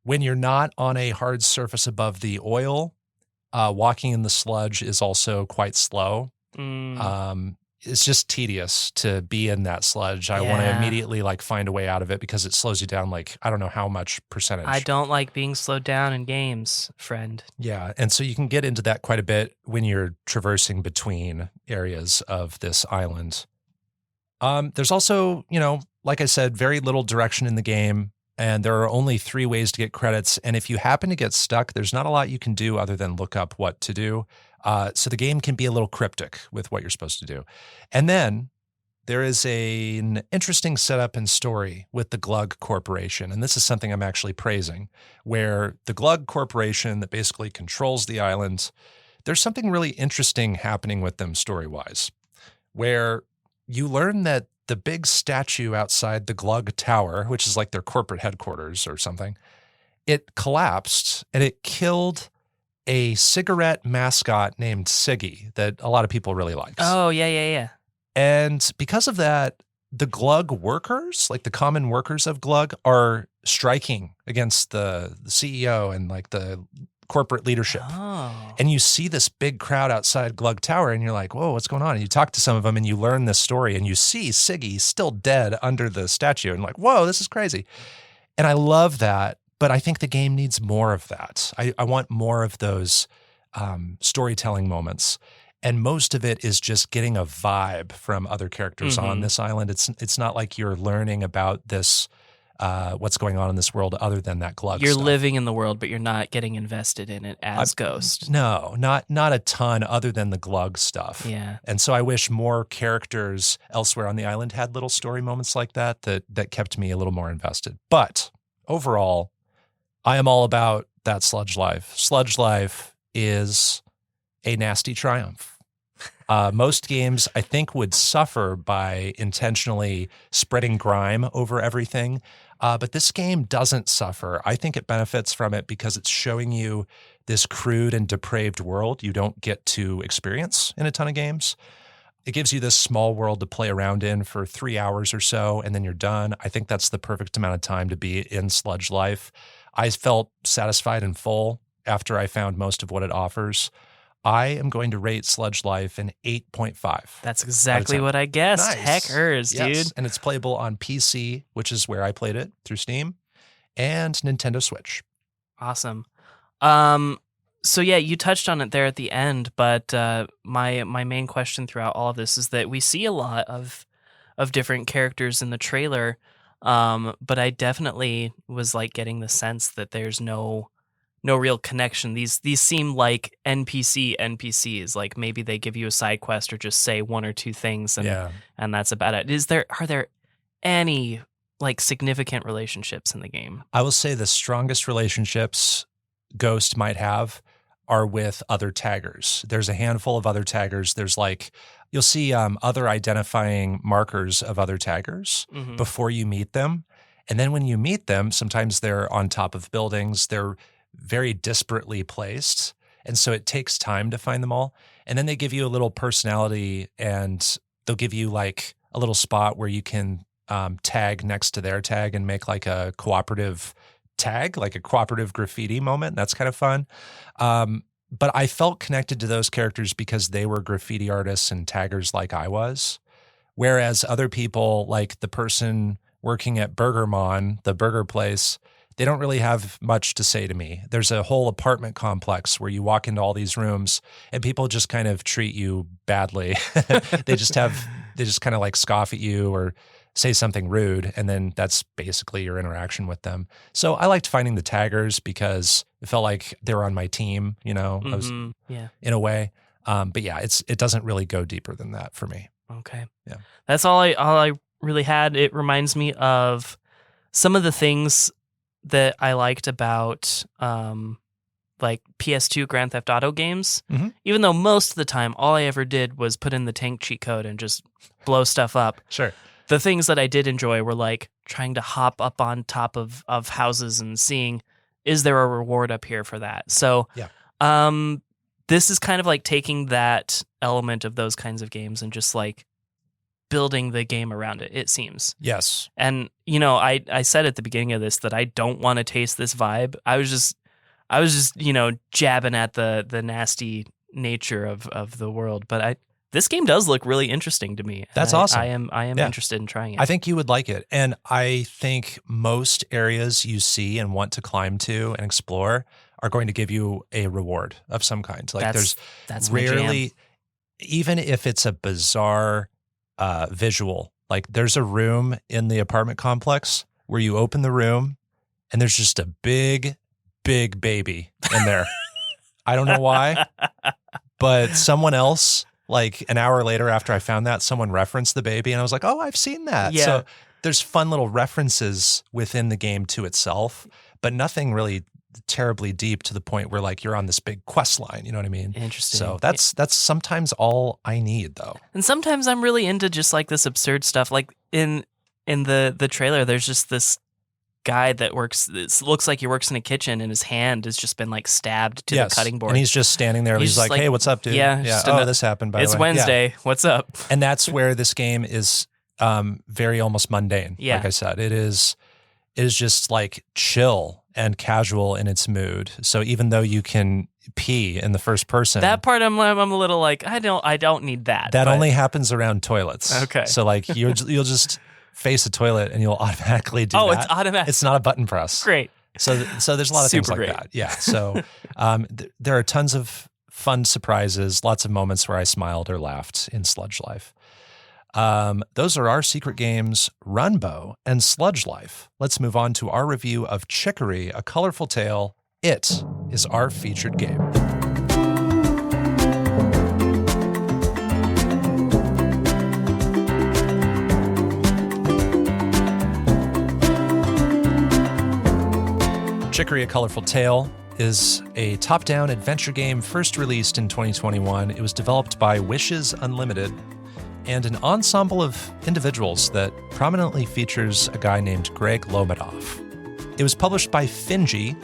When you're not on a hard surface above the oil, walking in the sludge is also quite slow. It's just tedious to be in that sludge. I want to immediately find a way out of it because it slows you down I don't know how much percentage. I don't like being slowed down in games, friend. Yeah, and so you can get into that quite a bit when you're traversing between areas of this island. There's also, like I said, very little direction in the game. And there are only 3 ways to get credits. And if you happen to get stuck, there's not a lot you can do other than look up what to do. So the game can be a little cryptic with what you're supposed to do. And then there is an interesting setup and story with the Glug Corporation. And this is something I'm actually praising, where the Glug Corporation that basically controls the island, there's something really interesting happening with them story-wise, where you learn that the big statue outside the Glug Tower, which is like their corporate headquarters or something, it collapsed and it killed a cigarette mascot named Siggy that a lot of people really liked. Oh, yeah. And because of that, the Glug workers, like the common workers of Glug, are striking against the CEO and the corporate leadership. Oh. And you see this big crowd outside Glug Tower and you're like, whoa, what's going on? And you talk to some of them and you learn this story and you see Siggy still dead under the statue and whoa, this is crazy. And I love that, but I think the game needs more of that. I want more of those storytelling moments. And most of it is just getting a vibe from other characters on this island. It's not like you're learning about this what's going on in this world other than that Glug You're stuff. living in the world, but you're not getting invested in it as Ghost. No, not a ton other than the Glug stuff. Yeah. And so I wish more characters elsewhere on the island had little story moments like that kept me a little more invested. But overall, I am all about that Sludge Life. Sludge Life is a nasty triumph. Most games, I think, would suffer by intentionally spreading grime over everything. But this game doesn't suffer. I think it benefits from it because it's showing you this crude and depraved world you don't get to experience in a ton of games. It gives you this small world to play around in for 3 hours or so, and then you're done. I think that's the perfect amount of time to be in Sludge Life. I felt satisfied and full after I found most of what it offers. I am going to rate Sludge Life an 8.5. That's exactly what I guessed. Nice. Heckers, Yes. dude. And it's playable on PC, which is where I played it through Steam, and Nintendo Switch. Awesome. So yeah, you touched on it there at the end, but my main question throughout all of this is that we see a lot of different characters in the trailer. But I definitely was like getting the sense that there's no real connection. These seem like NPCs. Like maybe they give you a side quest or just say one or two things, and that's about it. Are there any like significant relationships in the game? I will say the strongest relationships Ghost might have are with other taggers. There's a handful of other taggers. There's like, you'll see other identifying markers of other taggers before you meet them. And then when you meet them, sometimes they're on top of buildings. They're very disparately placed. And so it takes time to find them all. And then they give you a little personality, and they'll give you like a little spot where you can tag next to their tag and make like a cooperative tag, like a cooperative graffiti moment. That's kind of fun. But I felt connected to those characters because they were graffiti artists and taggers like I was. Whereas other people, like the person working at Burgermon, the burger place, they don't really have much to say to me. There's a whole apartment complex where you walk into all these rooms and people just kind of treat you badly. They just kind of like scoff at you or say something rude, and then that's basically your interaction with them. So I liked finding the taggers because it felt like they were on my team, I was, in a way. But yeah, it doesn't really go deeper than that for me. Okay. Yeah. That's all I really had. It reminds me of some of the things that I liked about like PS2 Grand Theft Auto games, even though most of the time all I ever did was put in the tank cheat code and just blow stuff up. Sure. The things that I did enjoy were like trying to hop up on top of houses and seeing, is there a reward up here for that? So this is kind of like taking that element of those kinds of games and just like building the game around it seems. Yes. And, I said at the beginning of this that I don't want to taste this vibe. I was just, jabbing at the nasty nature of the world. But this game does look really interesting to me. That's awesome. I am interested in trying it. I think you would like it. And I think most areas you see and want to climb to and explore are going to give you a reward of some kind. Like that's rarely, even if it's a bizarre visual, like there's a room in the apartment complex where you open the room and there's just a big baby in there. I don't know why, but someone else, like an hour later after I found that, someone referenced the baby and I was like, oh, I've seen that. Yeah. So there's fun little references within the game to itself, but nothing really terribly deep to the point where like you're on this big quest line, you know what I mean? Interesting. So that's sometimes all I need though. And sometimes I'm really into just like this absurd stuff. Like in the trailer, there's just this guy that looks like he works in a kitchen and his hand has just been like stabbed to the cutting board. And he's just standing there. He's like, hey, what's up, dude? Yeah. This happened, by the way. It's Wednesday. Yeah. What's up? And that's where this game is very almost mundane. Yeah. Like I said, it is just like chill and casual in its mood. So even though you can pee in the first person, that part I'm a little like, I don't need that. That only happens around toilets. Okay. So like you'll just face a toilet and you'll automatically do that. Oh, it's automatic. It's not a button press. Great. So there's a lot of things like that. Yeah. So there are tons of fun surprises, lots of moments where I smiled or laughed in Sludge Life. Those are our secret games, Runbow and Sludge Life. Let's move on to our review of Chicory, A Colorful Tale. It is our featured game. Chicory, A Colorful Tale is a top-down adventure game first released in 2021. It was developed by Wishes Unlimited and an ensemble of individuals that prominently features a guy named Greg Lomadoff. It was published by Finji,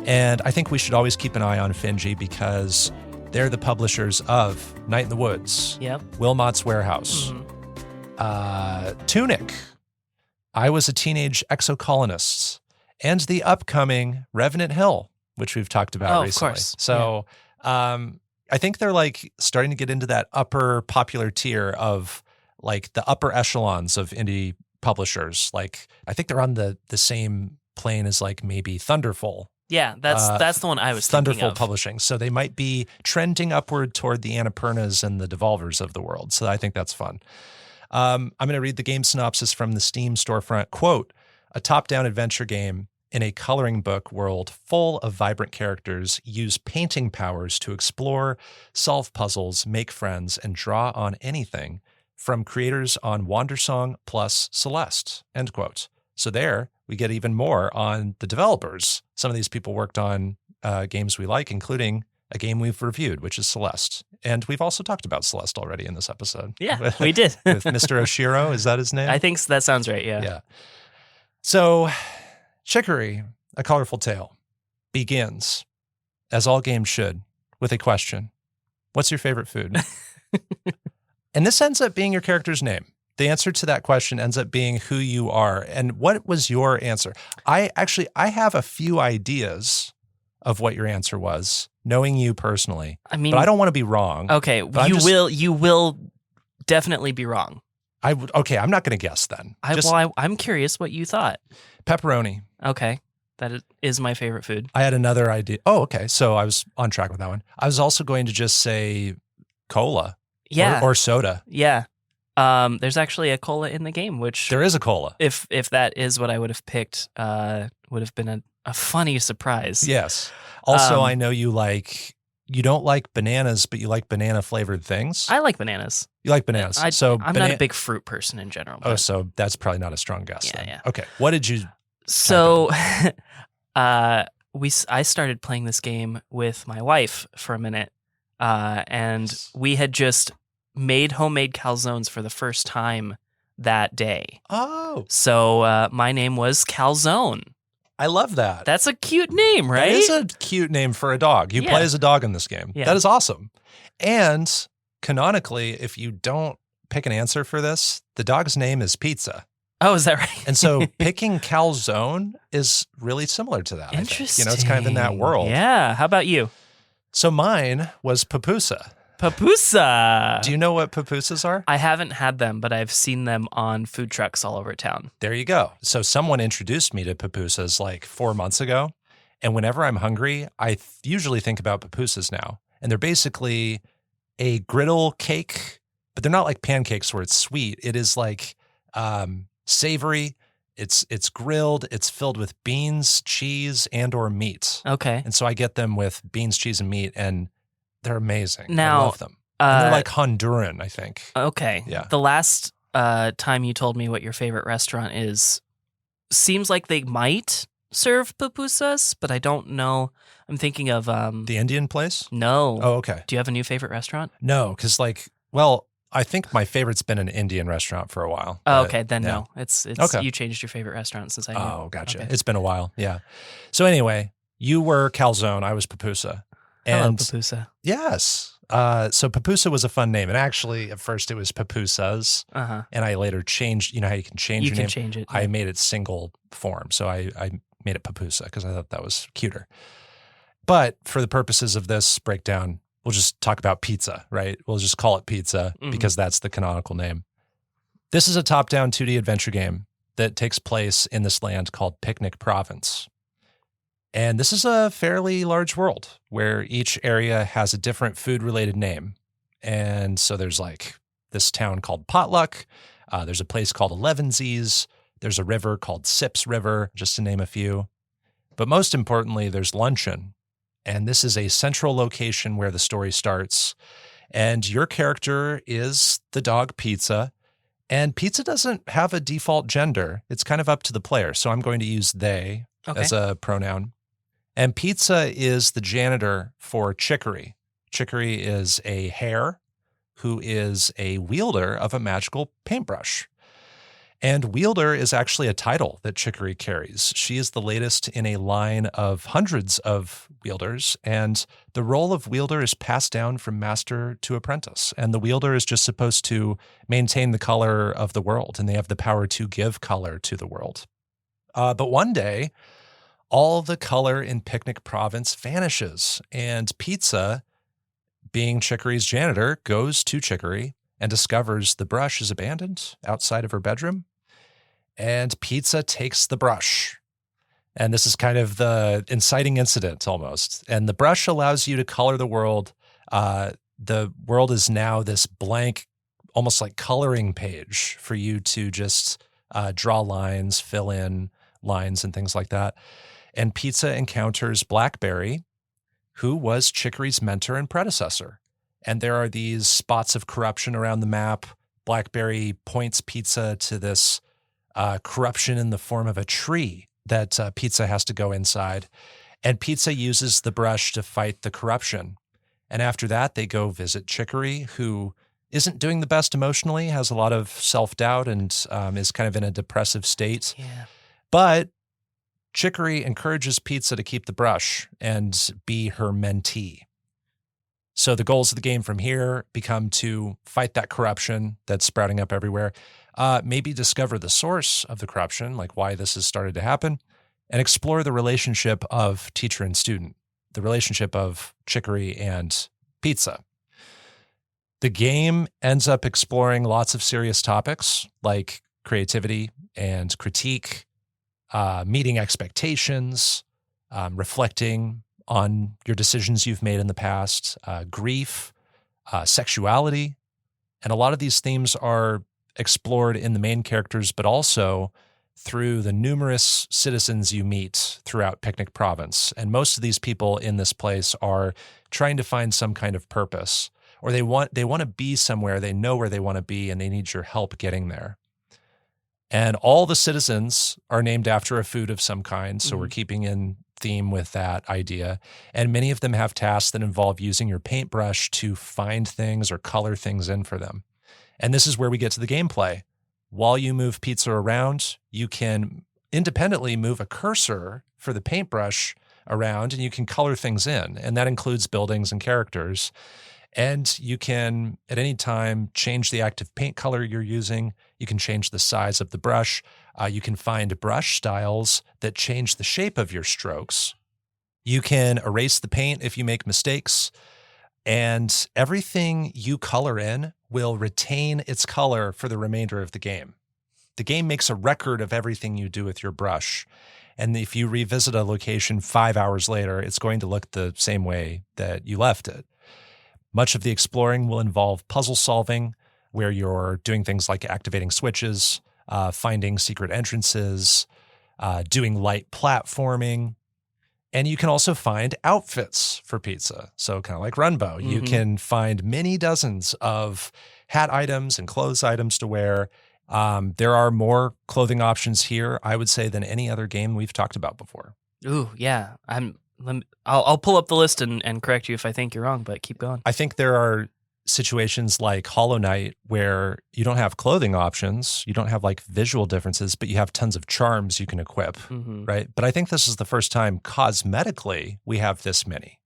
and I think we should always keep an eye on Finji because they're the publishers of Night in the Woods, Wilmot's Warehouse, Tunic, I Was a Teenage Exocolonist, and the upcoming Revenant Hill, which we've talked about recently. Of course. So I think they're like starting to get into that upper popular tier of like the upper echelons of indie publishers. Like I think they're on the same plane as like maybe Thunderful. Yeah, that's the one I was thinking Thunderful of. Publishing. So they might be trending upward toward the Annapurnas and the Devolvers of the world. So I think that's fun. I'm going to read the game synopsis from the Steam storefront. Quote, a top-down adventure game in a coloring book world full of vibrant characters use painting powers to explore, solve puzzles, make friends, and draw on anything from creators on Wandersong plus Celeste, end quote. So there we get even more on the developers. Some of these people worked on games we like, including a game we've reviewed, which is Celeste. And we've also talked about Celeste already in this episode. Yeah, we did. With Mr. Oshiro, is that his name? I think that sounds right, yeah. Yeah. So Chicory, A Colorful Tale, begins, as all games should, with a question. What's your favorite food? And this ends up being your character's name. The answer to that question ends up being who you are. And what was your answer? I have a few ideas of what your answer was, knowing you personally. I mean, but I don't want to be wrong. Okay, you will definitely be wrong. Okay, I'm not going to guess then. I'm curious what you thought. Pepperoni. Okay, that is my favorite food. I had another idea. Oh, okay, so I was on track with that one. I was also going to just say cola. Yeah. Or soda. Yeah. There's actually a cola in the game, which there is a cola. If that is what I would have picked, would have been a funny surprise. Yes. Also, I know you don't like bananas, but you like banana flavored things. I like bananas. You like bananas. I'm not a big fruit person in general. Oh, so that's probably not a strong guess. Yeah, then. yeah. Okay. What did you? So, I started playing this game with my wife for a minute. And we had just made homemade calzones for the first time that day. Oh. So my name was Calzone. I love that. That's a cute name, right? That is a cute name for a dog. You play as a dog in this game. Yeah. That is awesome. And canonically, if you don't pick an answer for this, the dog's name is Pizza. Oh, is that right? And so picking Calzone is really similar to that. Interesting. I think. It's kind of in that world. Yeah. How about you? So mine was Pupusa. Pupusa. Do you know what pupusas are? I haven't had them, but I've seen them on food trucks all over town. There you go. So someone introduced me to pupusas like 4 months ago. And whenever I'm hungry, I usually think about pupusas now. And they're basically a griddle cake, but they're not like pancakes where it's sweet. It is like savory. It's grilled. It's filled with beans, cheese, and or meat. Okay. And so I get them with beans, cheese, and meat, and they're amazing. Now, I love them. And they're like Honduran, I think. Okay. Yeah. The last time you told me what your favorite restaurant is, seems like they might serve pupusas, but I don't know. I'm thinking of the Indian place? No. Oh, okay. Do you have a new favorite restaurant? No, because I think my favorite's been an Indian restaurant for a while. Oh, okay. Then yeah. no. It's okay. You changed your favorite restaurant since I knew. Oh, gotcha. Okay. It's been a while. Yeah. So anyway, you were Calzone. I was Pupusa. And Pupusa. Yes. So Pupusa was a fun name. And actually, at first it was Pupusas. Uh-huh. And I later changed, you know how you can change your name? You can change it. Yeah. I made it single form. So I made it Pupusa because I thought that was cuter. But for the purposes of this breakdown, we'll just talk about pizza, right? We'll just call it pizza because that's the canonical name. This is a top-down 2D adventure game that takes place in this land called Picnic Province. And this is a fairly large world where each area has a different food-related name. And so there's like this town called Potluck. There's a place called Elevensies. There's a river called Sips River, just to name a few. But most importantly, there's Luncheon. And this is a central location where the story starts. And your character is the dog Pizza. And Pizza doesn't have a default gender. It's kind of up to the player. So I'm going to use they as a pronoun. And Pizza is the janitor for Chicory. Chicory is a hare who is a wielder of a magical paintbrush. And Wielder is actually a title that Chicory carries. She is the latest in a line of hundreds of wielders, and the role of wielder is passed down from master to apprentice. And the wielder is just supposed to maintain the color of the world, and they have the power to give color to the world. But one day, all the color in Picnic Province vanishes, and Pizza, being Chicory's janitor, goes to Chicory and discovers the brush is abandoned outside of her bedroom. And Pizza takes the brush. And this is kind of the inciting incident almost. And the brush allows you to color the world. The world is now this blank, almost like coloring page for you to just draw lines, fill in, lines and things like that. And Pizza encounters Blackberry, who was Chicory's mentor and predecessor. And there are these spots of corruption around the map. Blackberry points Pizza to this corruption in the form of a tree that Pizza has to go inside. And Pizza uses the brush to fight the corruption. And after that, they go visit Chicory, who isn't doing the best emotionally, has a lot of self-doubt, and is kind of in a depressive state. Yeah. But Chicory encourages Pizza to keep the brush and be her mentee. So the goals of the game from here become to fight that corruption that's sprouting up everywhere, maybe discover the source of the corruption, like why this has started to happen, and explore the relationship of teacher and student, the relationship of Chicory and Pizza. The game ends up exploring lots of serious topics like creativity and critique, meeting expectations, reflecting on your decisions you've made in the past, grief, sexuality. And a lot of these themes are explored in the main characters, but also through the numerous citizens you meet throughout Picnic Province. And most of these people in this place are trying to find some kind of purpose, or they want to be somewhere, they know where they want to be, and they need your help getting there. And all the citizens are named after a food of some kind, so we're keeping in theme with that idea. And many of them have tasks that involve using your paintbrush to find things or color things in for them. And this is where we get to the gameplay. While you move Pizza around, you can independently move a cursor for the paintbrush around, and you can color things in. And that includes buildings and characters. And you can, at any time, change the active paint color you're using. You can change the size of the brush. You can find brush styles that change the shape of your strokes. You can erase the paint if you make mistakes. And everything you color in will retain its color for the remainder of the game. The game makes a record of everything you do with your brush. And if you revisit a location 5 hours later, it's going to look the same way that you left it. Much of the exploring will involve puzzle solving, where you're doing things like activating switches, finding secret entrances, doing light platforming. And you can also find outfits for Pizza. So kind of like Runbow, you can find many dozens of hat items and clothes items to wear. There are more clothing options here, I would say, than any other game we've talked about before. Ooh, yeah. I'll pull up the list and correct you if I think you're wrong, but keep going. I think there are situations like Hollow Knight where you don't have clothing options, you don't have like visual differences, but you have tons of charms you can equip, right? But I think this is the first time cosmetically we have this many.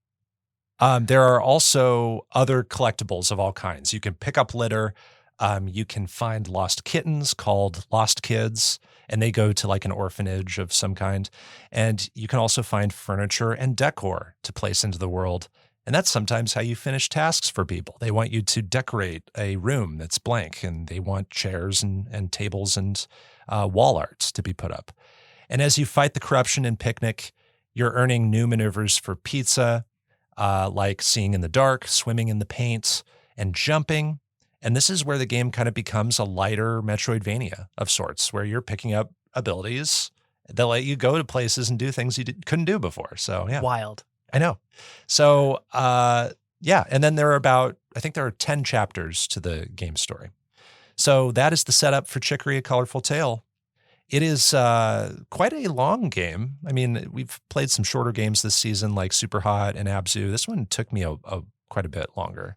There are also other collectibles of all kinds. You can pick up litter. You can find lost kittens called Lost Kids, and they go to like an orphanage of some kind. And you can also find furniture and decor to place into the world. And that's sometimes how you finish tasks for people. They want you to decorate a room that's blank, and they want chairs and tables and wall arts to be put up. And as you fight the corruption in Picnic, you're earning new maneuvers for Pizza, like seeing in the dark, swimming in the paint, and jumping. And this is where the game kind of becomes a lighter Metroidvania of sorts, where you're picking up abilities that let you go to places and do things you couldn't do before. So, yeah. Wild. I know. So, yeah. And then I think there are 10 chapters to the game story. So that is the setup for Chicory, A Colorful Tale. It is quite a long game. I mean, we've played some shorter games this season like Super Hot and Abzu. This one took me quite a bit longer.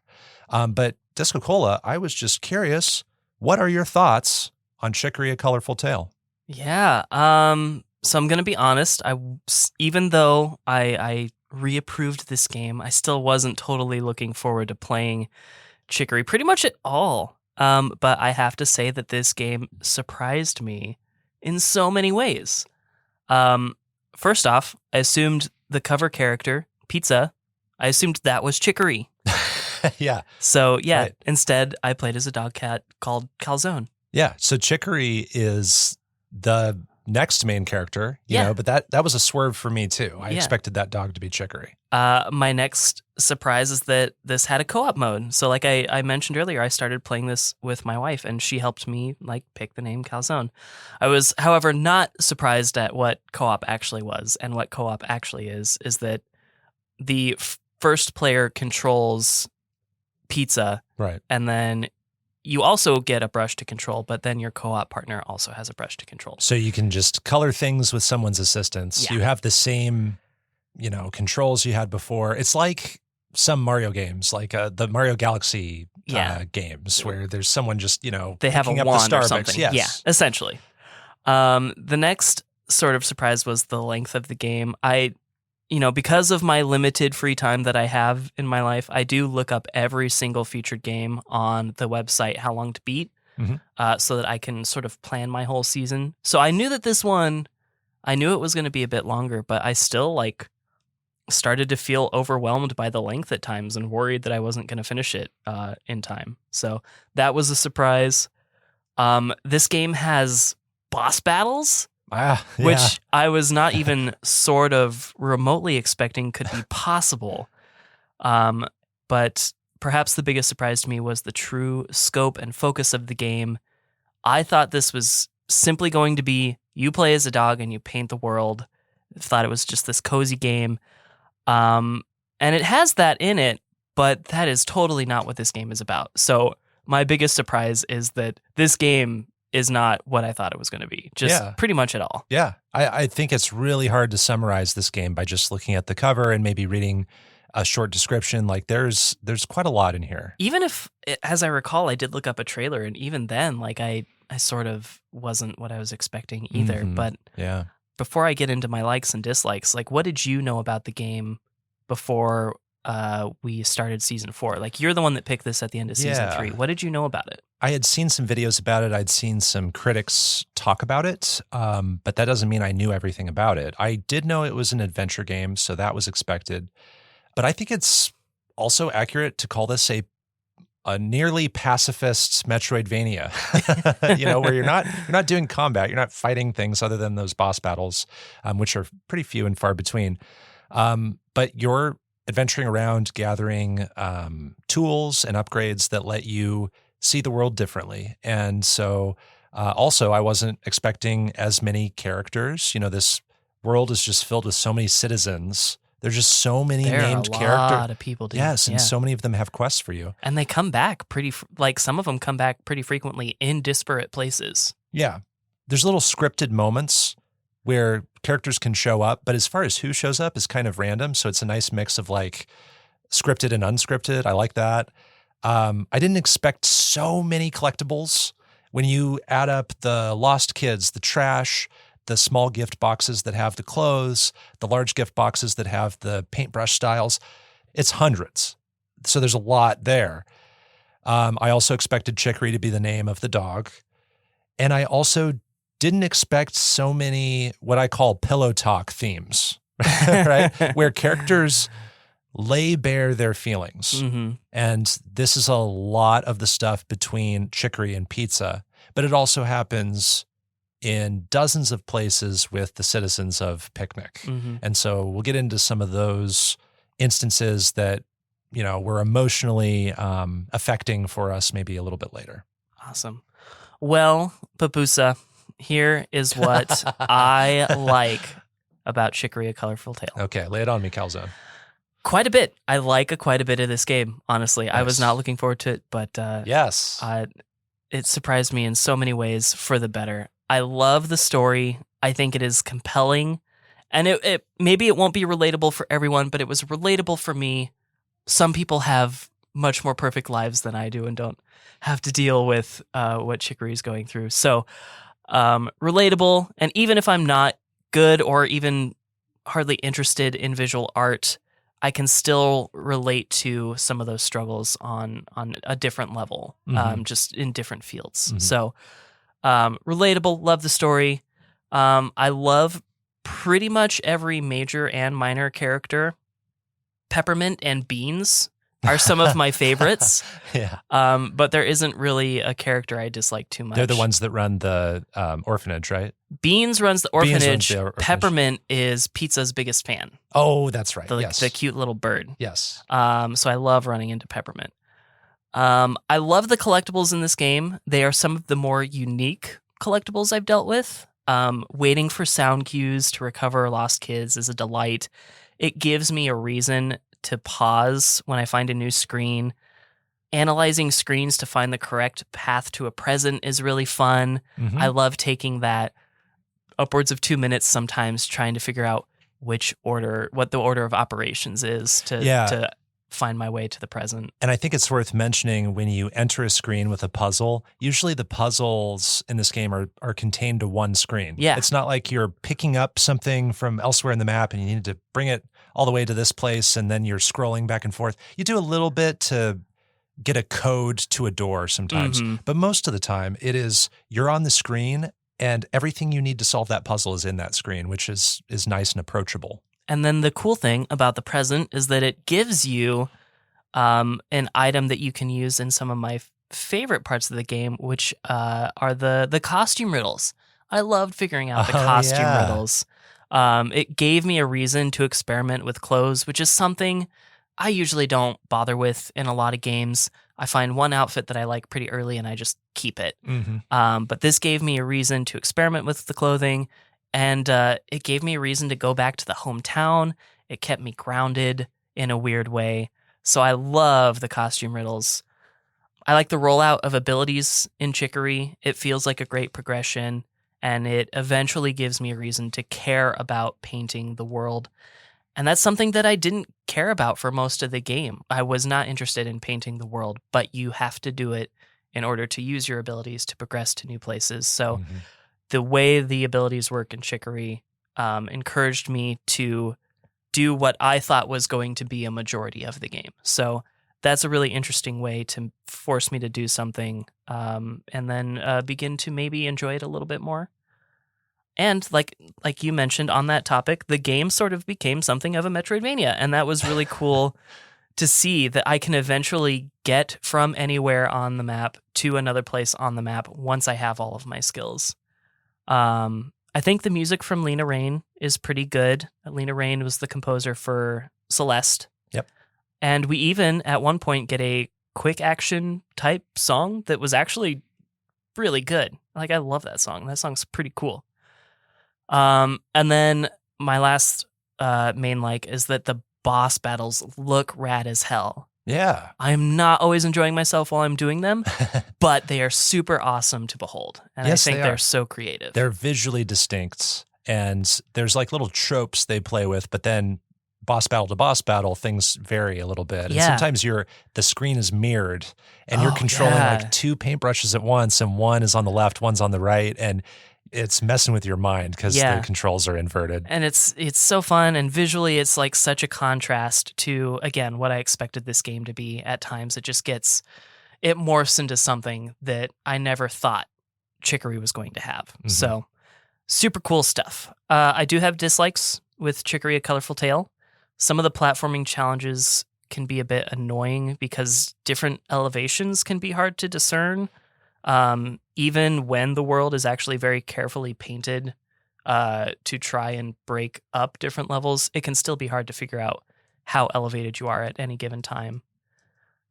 But DiscoCola, I was just curious, what are your thoughts on Chicory, A Colorful Tale? Yeah. So I'm going to be honest. Even though I reapproved this game, I still wasn't totally looking forward to playing Chicory pretty much at all. But I have to say that this game surprised me in so many ways. First off, I assumed the cover character, Pizza, I assumed that was Chicory. Yeah. So, yeah, right. Instead, I played as a dog cat called Calzone. Yeah. So Chicory is the next main character, you know, but that was a swerve for me too. I Yeah. expected that dog to be Chicory. My next surprise is that this had a co-op mode. So like I mentioned earlier, I started playing this with my wife and she helped me like pick the name Calzone. I was, however, not surprised at what co-op actually was, and what co-op actually is that the first player controls Pizza, Right. and then you also get a brush to control, but then your co-op partner also has a brush to control. So you can just color things with someone's assistance. Yeah. You have the same, you know, controls you had before. It's like some Mario games, like the Mario Galaxy games, where there's someone just, you know, they have a picking up wand the or Starbucks. something. Yes. Yeah, essentially. The next sort of surprise was the length of the game. Because of my limited free time that I have in my life, I do look up every single featured game on the website, How Long to Beat, so that I can sort of plan my whole season. So I knew that this one, I knew it was going to be a bit longer, but I still started to feel overwhelmed by the length at times and worried that I wasn't going to finish it in time. So that was a surprise. This game has boss battles. Which I was not even sort of remotely expecting could be possible. But perhaps the biggest surprise to me was the true scope and focus of the game. I thought this was simply going to be you play as a dog and you paint the world. I thought it was just this cozy game. And it has that in it, but that is totally not what this game is about. So my biggest surprise is that this game is not what I thought it was going to be, just pretty much at all. Yeah, I think it's really hard to summarize this game by just looking at the cover and maybe reading a short description. Like there's quite a lot in here. Even if, as I recall, I did look up a trailer, and even then, like I sort of wasn't what I was expecting either. But before I get into my likes and dislikes, like what did you know about the game before we started season 4? Like you're the one that picked this at the end of season 3. What did you know about it? I had seen some videos about it. I'd seen some critics talk about it, but that doesn't mean I knew everything about it. I did know it was an adventure game, so that was expected. But I think it's also accurate to call this a nearly pacifist Metroidvania, you know, where you're not doing combat, you're not fighting things other than those boss battles, which are pretty few and far between. But you're adventuring around, gathering tools and upgrades that let you see the world differently. And so also I wasn't expecting as many characters. You know, this world is just filled with so many citizens. There's just so many named characters. There are a lot of people, dude. Yes, and so many of them have quests for you. And they come back some of them come back pretty frequently in disparate places. Yeah. There's little scripted moments where characters can show up, but as far as who shows up is kind of random. So it's a nice mix of like scripted and unscripted. I like that. I didn't expect so many collectibles. When you add up the lost kids, the trash, the small gift boxes that have the clothes, the large gift boxes that have the paintbrush styles, it's hundreds. So there's a lot there. I also expected Chicory to be the name of the dog. And I also didn't expect so many what I call pillow talk themes, right? Where characters lay bare their feelings. And this is a lot of the stuff between Chicory and Pizza, but it also happens in dozens of places with the citizens of Picnic. And so we'll get into some of those instances that, you know, were emotionally affecting for us maybe a little bit later. Awesome. Well, Pupusa, here is what I like about Chicory, A Colorful Tale. Okay, lay it on me, Calzone. Quite a bit. I like quite a bit of this game, honestly. Nice. I was not looking forward to it, but yes, it surprised me in so many ways for the better. I love the story. I think it is compelling, and it maybe it won't be relatable for everyone, but it was relatable for me. Some people have much more perfect lives than I do and don't have to deal with what Chicory's going through. So relatable, and even if I'm not good or even hardly interested in visual art, I can still relate to some of those struggles on a different level, just in different fields. So relatable, love the story. I love pretty much every major and minor character. Peppermint and Beans are some of my favorites. Yeah. But there isn't really a character I dislike too much. They're the ones that run the orphanage, right? Beans runs the Beans runs orphanage. the orphanage. Peppermint is Pizza's biggest fan. Oh, that's right. The cute little bird. Yes. So I love running into Peppermint. I love the collectibles in this game. They are some of the more unique collectibles I've dealt with. Waiting for sound cues to recover lost kids is a delight. It gives me a reason to pause when I find a new screen. Analyzing screens to find the correct path to a present is really fun. Mm-hmm. I love taking that upwards of 2 minutes sometimes trying to figure out what the order of operations is to find my way to the present. And I think it's worth mentioning when you enter a screen with a puzzle, usually the puzzles in this game are contained to one screen. Yeah. It's not like you're picking up something from elsewhere in the map and you need to bring it all the way to this place and then you're scrolling back and forth. You do a little bit to get a code to a door sometimes, but most of the time it is you're on the screen and everything you need to solve that puzzle is in that screen, which is nice and approachable. And then the cool thing about the present is that it gives you an item that you can use in some of my favorite parts of the game, which are the costume riddles. I loved figuring out the costume riddles. It gave me a reason to experiment with clothes, which is something I usually don't bother with in a lot of games. I find one outfit that I like pretty early and I just keep it. But this gave me a reason to experiment with the clothing. And it gave me a reason to go back to the hometown. It kept me grounded in a weird way. So I love the costume riddles. I like the rollout of abilities in Chicory. It feels like a great progression, and it eventually gives me a reason to care about painting the world. And that's something that I didn't care about for most of the game. I was not interested in painting the world, but you have to do it in order to use your abilities to progress to new places. So the way the abilities work in Chicory encouraged me to do what I thought was going to be a majority of the game. So that's a really interesting way to force me to do something and then begin to maybe enjoy it a little bit more. And like you mentioned on that topic, the game sort of became something of a Metroidvania. And that was really cool to see that I can eventually get from anywhere on the map to another place on the map once I have all of my skills. I think the music from Lena Raine is pretty good. Lena Raine was the composer for Celeste. Yep. And we even at one point get a quick action type song that was actually really good. Like, I love that song. That song's pretty cool. And then my last main like is that the boss battles look rad as hell. Yeah. I'm not always enjoying myself while I'm doing them, but they are super awesome to behold. And Yes, I think they are. they're so creative. They're visually distinct, and there's like little tropes they play with, but then boss battle to boss battle, things vary a little bit. And Yeah. sometimes the screen is mirrored and you're controlling like two paintbrushes at once, and one is on the left, one's on the right, and it's messing with your mind because the controls are inverted. And it's so fun, and visually it's like such a contrast to, again, what I expected this game to be. At times it morphs into something that I never thought Chicory was going to have. So super cool stuff. I do have dislikes with Chicory: A Colorful Tale. Some of the platforming challenges can be a bit annoying because different elevations can be hard to discern. Even when the world is actually very carefully painted to try and break up different levels, it can still be hard to figure out how elevated you are at any given time.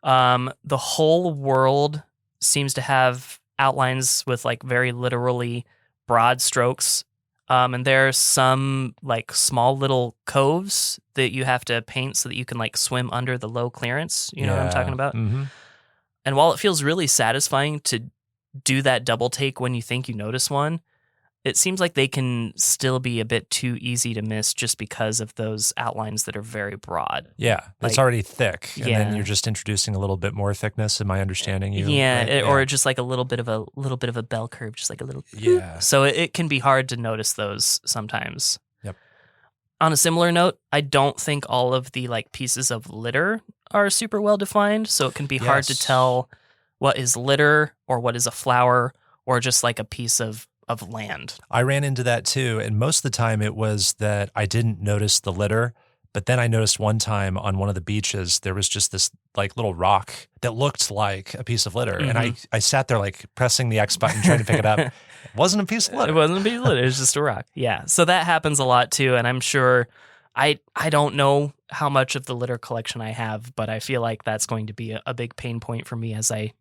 The whole world seems to have outlines with like very literally broad strokes. And there are some like small little coves that you have to paint so that you can like swim under the low clearance. You know what I'm talking about? And while it feels really satisfying to do that double take when you think you notice one, it seems like they can still be a bit too easy to miss just because of those outlines that are very broad. Yeah, it's already thick, and Yeah. then you're just introducing a little bit more thickness. Am I understanding you? Yeah, right? or just like a little bit of a bell curve, just like a little. Yeah. So it can be hard to notice those sometimes. Yep. On a similar note, I don't think all of the like pieces of litter are super well defined, so it can be hard to Yes. tell what is litter or what is a flower or just like a piece of land. I ran into that too, and most of the time it was that I didn't notice the litter, But then I noticed one time on one of the beaches, there was just this like little rock that looked like a piece of litter. And I sat there like pressing the X button, trying to pick it up. It wasn't a piece of litter. It wasn't a piece of litter. It was just a rock. Yeah. So that happens a lot too. And I'm sure I don't know how much of the litter collection I have, but I feel like that's going to be a big pain point for me as I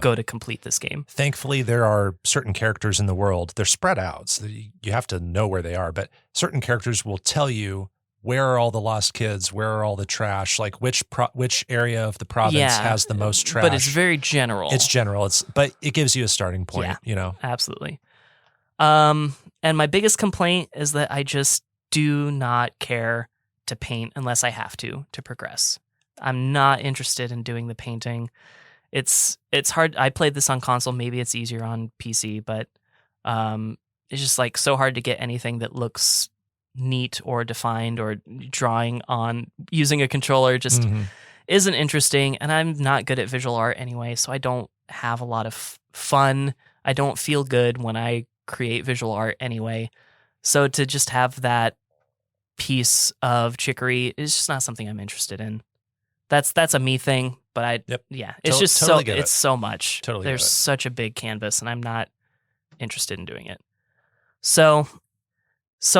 go to complete this game. Thankfully, there are certain characters in the world. They're spread out, so you have to know where they are. But certain characters will tell you, where are all the lost kids? Where are all the trash? Like which area of the province has the most trash? But it's very general. It's general. But it gives you a starting point. Absolutely. And my biggest complaint is that I just do not care to paint unless I have to progress. I'm not interested in doing the painting. It's hard. I played this on console. Maybe it's easier on PC, but it's just like so hard to get anything that looks neat or defined, or drawing on using a controller just isn't interesting. And I'm not good at visual art anyway, so I don't have a lot of fun. I don't feel good when I create visual art anyway. So to just have that piece of Chicory is just not something I'm interested in. That's a me thing, but it's just totally so much. Totally There's such a big canvas, and I'm not interested in doing it. So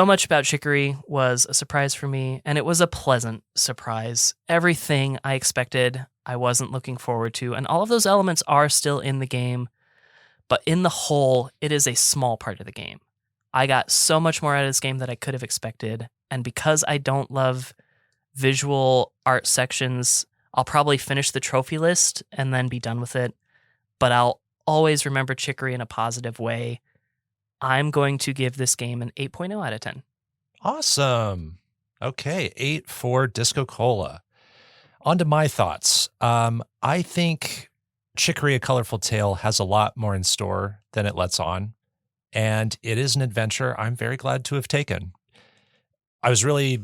much about Chicory was a surprise for me, and it was a pleasant surprise. Everything I expected, I wasn't looking forward to, and all of those elements are still in the game, but in the whole, it is a small part of the game. I got so much more out of this game than I could have expected, and because I don't love visual art sections, I'll probably finish the trophy list and then be done with it, but I'll always remember Chicory in a positive way. I'm going to give this game an 8.0 out of 10. Awesome. Okay, 8 for DiscoCola. On to my thoughts. I think Chicory: A Colorful Tale has a lot more in store than it lets on, and it is an adventure I'm very glad to have taken. I was really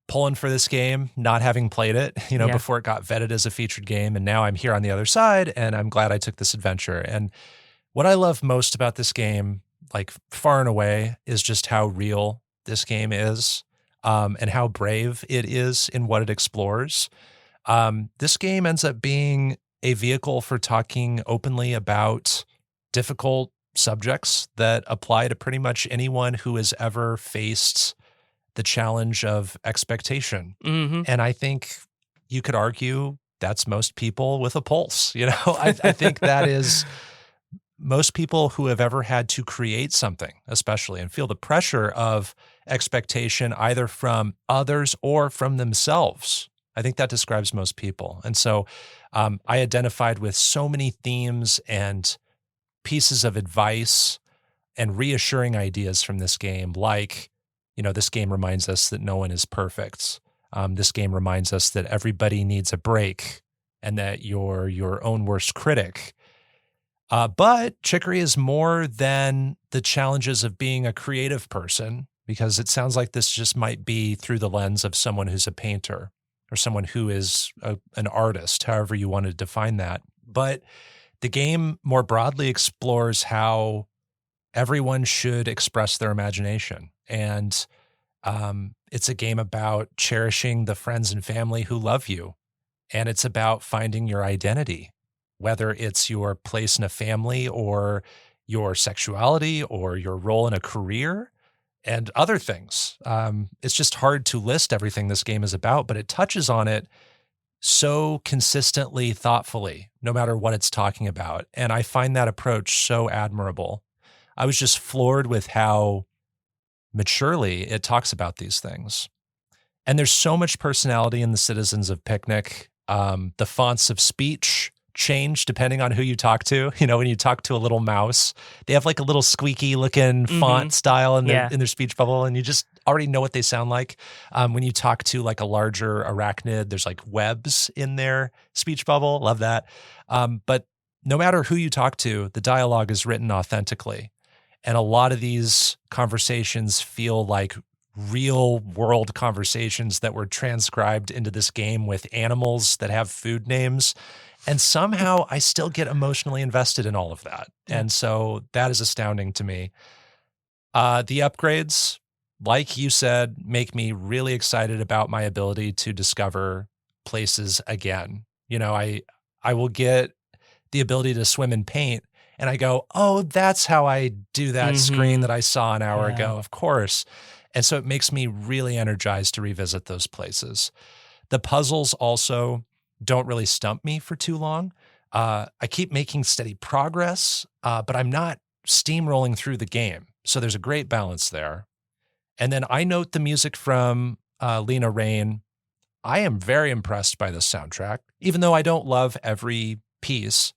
pulling for this game, not having played it, before it got vetted as a featured game, and now I'm here on the other side, and I'm glad I took this adventure. And what I love most about this game, like far and away, is just how real this game is, and how brave it is in what it explores. This game ends up being a vehicle for talking openly about difficult subjects that apply to pretty much anyone who has ever faced the challenge of expectation. And I think you could argue that's most people with a pulse. I think that is most people who have ever had to create something, especially, and feel the pressure of expectation either from others or from themselves. I think that describes most people. And so I identified with so many themes and pieces of advice and reassuring ideas from this game, like, this game reminds us that no one is perfect. This game reminds us that everybody needs a break and that you're your own worst critic. But Chicory is more than the challenges of being a creative person, because it sounds like this just might be through the lens of someone who's a painter or someone who is an artist, however you want to define that. But the game more broadly explores how everyone should express their imagination. And it's a game about cherishing the friends and family who love you. And it's about finding your identity, whether it's your place in a family or your sexuality or your role in a career and other things. It's just hard to list everything this game is about, but it touches on it so consistently, thoughtfully, no matter what it's talking about. And I find that approach so admirable. I was just floored with how maturely it talks about these things. And there's so much personality in the citizens of Picnic. The fonts of speech change depending on who you talk to. When you talk to a little mouse, they have like a little squeaky looking font style in their speech bubble, and you just already know what they sound like. When you talk to like a larger arachnid, there's like webs in their speech bubble. Love that. But no matter who you talk to, the dialogue is written authentically. And a lot of these conversations feel like real world conversations that were transcribed into this game with animals that have food names. And somehow I still get emotionally invested in all of that. And so that is astounding to me. The upgrades, like you said, make me really excited about my ability to discover places again. I will get the ability to swim in paint and I go, oh, that's how I do that screen that I saw an hour ago, of course. And so it makes me really energized to revisit those places. The puzzles also don't really stump me for too long. I keep making steady progress, but I'm not steamrolling through the game. So there's a great balance there. And then I note the music from Lena Raine. I am very impressed by this soundtrack, even though I don't love every piece.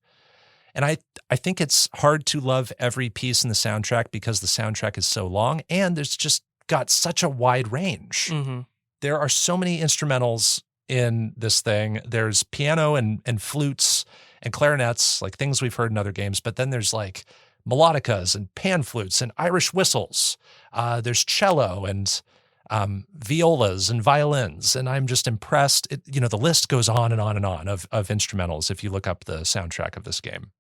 And I think it's hard to love every piece in the soundtrack because the soundtrack is so long and there's just got such a wide range. Mm-hmm. There are so many instrumentals in this thing. There's piano and flutes and clarinets, like things we've heard in other games, but then there's like melodicas and pan flutes and Irish whistles. There's cello and violas and violins, and I'm just impressed. The list goes on and on and on of instrumentals if you look up the soundtrack of this game.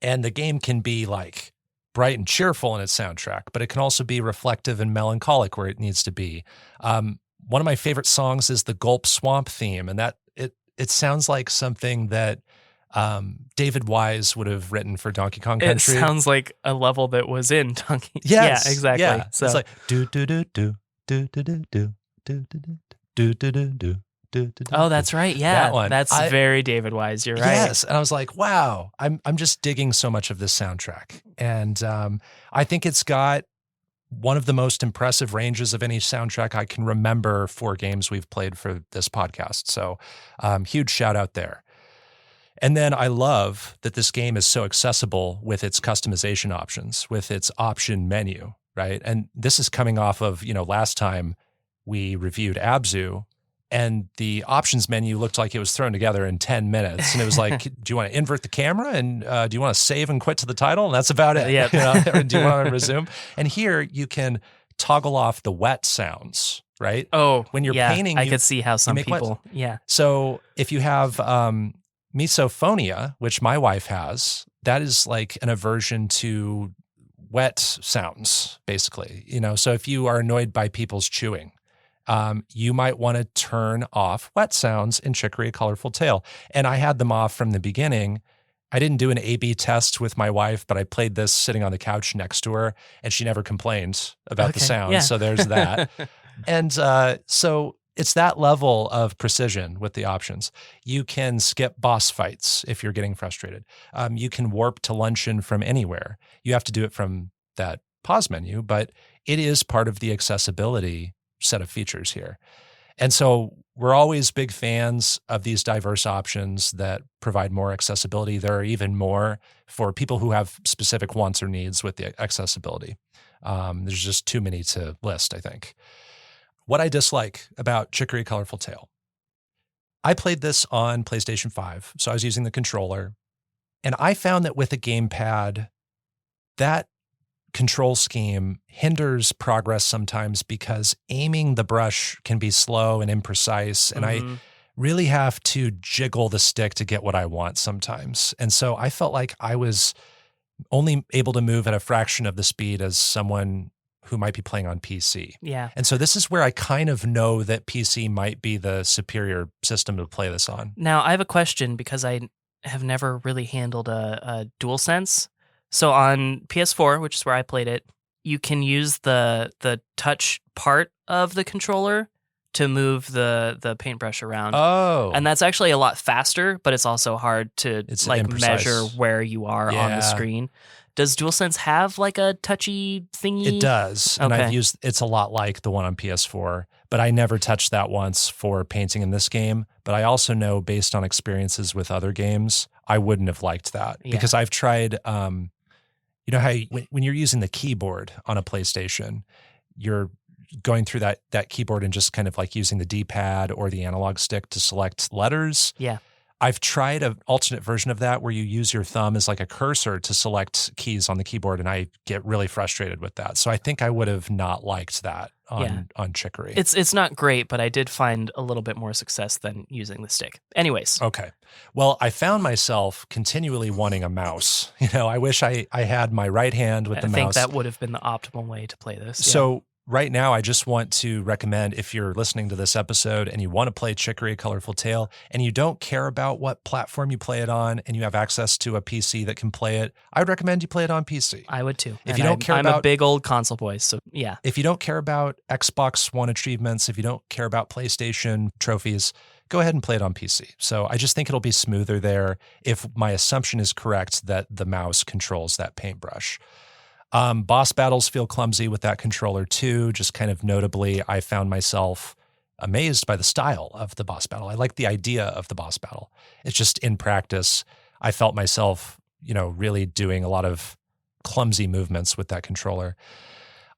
And the game can be like bright and cheerful in its soundtrack, but it can also be reflective and melancholic where it needs to be. One of my favorite songs is the Gulp Swamp theme, and that it sounds like something that David Wise would have written for Donkey Kong Country. It sounds like a level that was in Donkey. Yes, yeah, exactly. Yeah. So it's like do do do do do do do do do do do do do. Oh, that's right. Yeah, that one. That's very David Wise. You're right. Yes, and I was like, wow, I'm just digging so much of this soundtrack, and I think it's got one of the most impressive ranges of any soundtrack I can remember for games we've played for this podcast. So, huge shout out there. And then I love that this game is so accessible with its customization options, with its option menu, right? And this is coming off of last time we reviewed Abzu. And the options menu looked like it was thrown together in 10 minutes. And it was like, do you want to invert the camera? And do you want to save and quit to the title? And that's about it. Yeah. Or do you want to resume? And here you can toggle off the wet sounds, right? Oh, when you're painting, I could see how some people, So if you have misophonia, which my wife has, that is like an aversion to wet sounds, basically. So if you are annoyed by people's chewing, you might want to turn off wet sounds in Chicory, A Colorful Tale. And I had them off from the beginning. I didn't do an A/B test with my wife, but I played this sitting on the couch next to her, and she never complained about the sound. Yeah. So there's that. And so it's that level of precision with the options. You can skip boss fights if you're getting frustrated. You can warp to luncheon from anywhere. You have to do it from that pause menu, but it is part of the accessibility set of features here. And so we're always big fans of these diverse options that provide more accessibility. There are even more for people who have specific wants or needs with the accessibility. There's just too many to list, I think. What I dislike about Chicory, A Colorful Tale. I played this on PlayStation 5, so I was using the controller, and I found that with a gamepad, that control scheme hinders progress sometimes because aiming the brush can be slow and imprecise, and I really have to jiggle the stick to get what I want sometimes. And so I felt like I was only able to move at a fraction of the speed as someone who might be playing on PC. Yeah. And so this is where I kind of know that PC might be the superior system to play this on. Now, I have a question because I have never really handled a DualSense. So on PS4, which is where I played it, you can use the touch part of the controller to move the paintbrush around. Oh. And that's actually a lot faster, but it's also hard to measure where you are on the screen. Does DualSense have like a touchy thingy? It does. And I've used, it's a lot like the one on PS4, but I never touched that once for painting in this game. But I also know based on experiences with other games, I wouldn't have liked that because I've tried, you know how when you're using the keyboard on a PlayStation, you're going through that keyboard and just kind of like using the D-pad or the analog stick to select letters. Yeah. I've tried an alternate version of that where you use your thumb as like a cursor to select keys on the keyboard, and I get really frustrated with that. So I think I would have not liked that on Chicory. It's not great, but I did find a little bit more success than using the stick. Anyways. Okay. Well, I found myself continually wanting a mouse. You know, I wish I had my right hand with the mouse. I think that would have been the optimal way to play this. So right now, I just want to recommend, if you're listening to this episode and you want to play Chicory, A Colorful Tale, and you don't care about what platform you play it on, and you have access to a PC that can play it, I would recommend you play it on PC. I would too. If you don't care I'm a big old console boy, so yeah. If you don't care about Xbox One achievements, if you don't care about PlayStation trophies, go ahead and play it on PC. So I just think it'll be smoother there if my assumption is correct that the mouse controls that paintbrush. Boss battles feel clumsy with that controller too. Just kind of notably, I found myself amazed by the style of the boss battle. I like the idea of the boss battle. It's just in practice, I felt myself, really doing a lot of clumsy movements with that controller.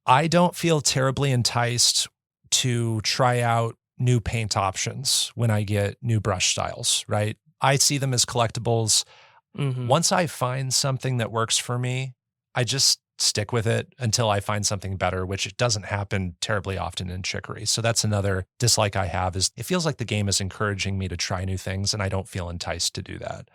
I don't feel terribly enticed to try out new paint options when I get new brush styles, right? I see them as collectibles. Mm-hmm. Once I find something that works for me, I just stick with it until I find something better, which it doesn't happen terribly often in Chicory. So that's another dislike I have, is it feels like the game is encouraging me to try new things, and I don't feel enticed to do that.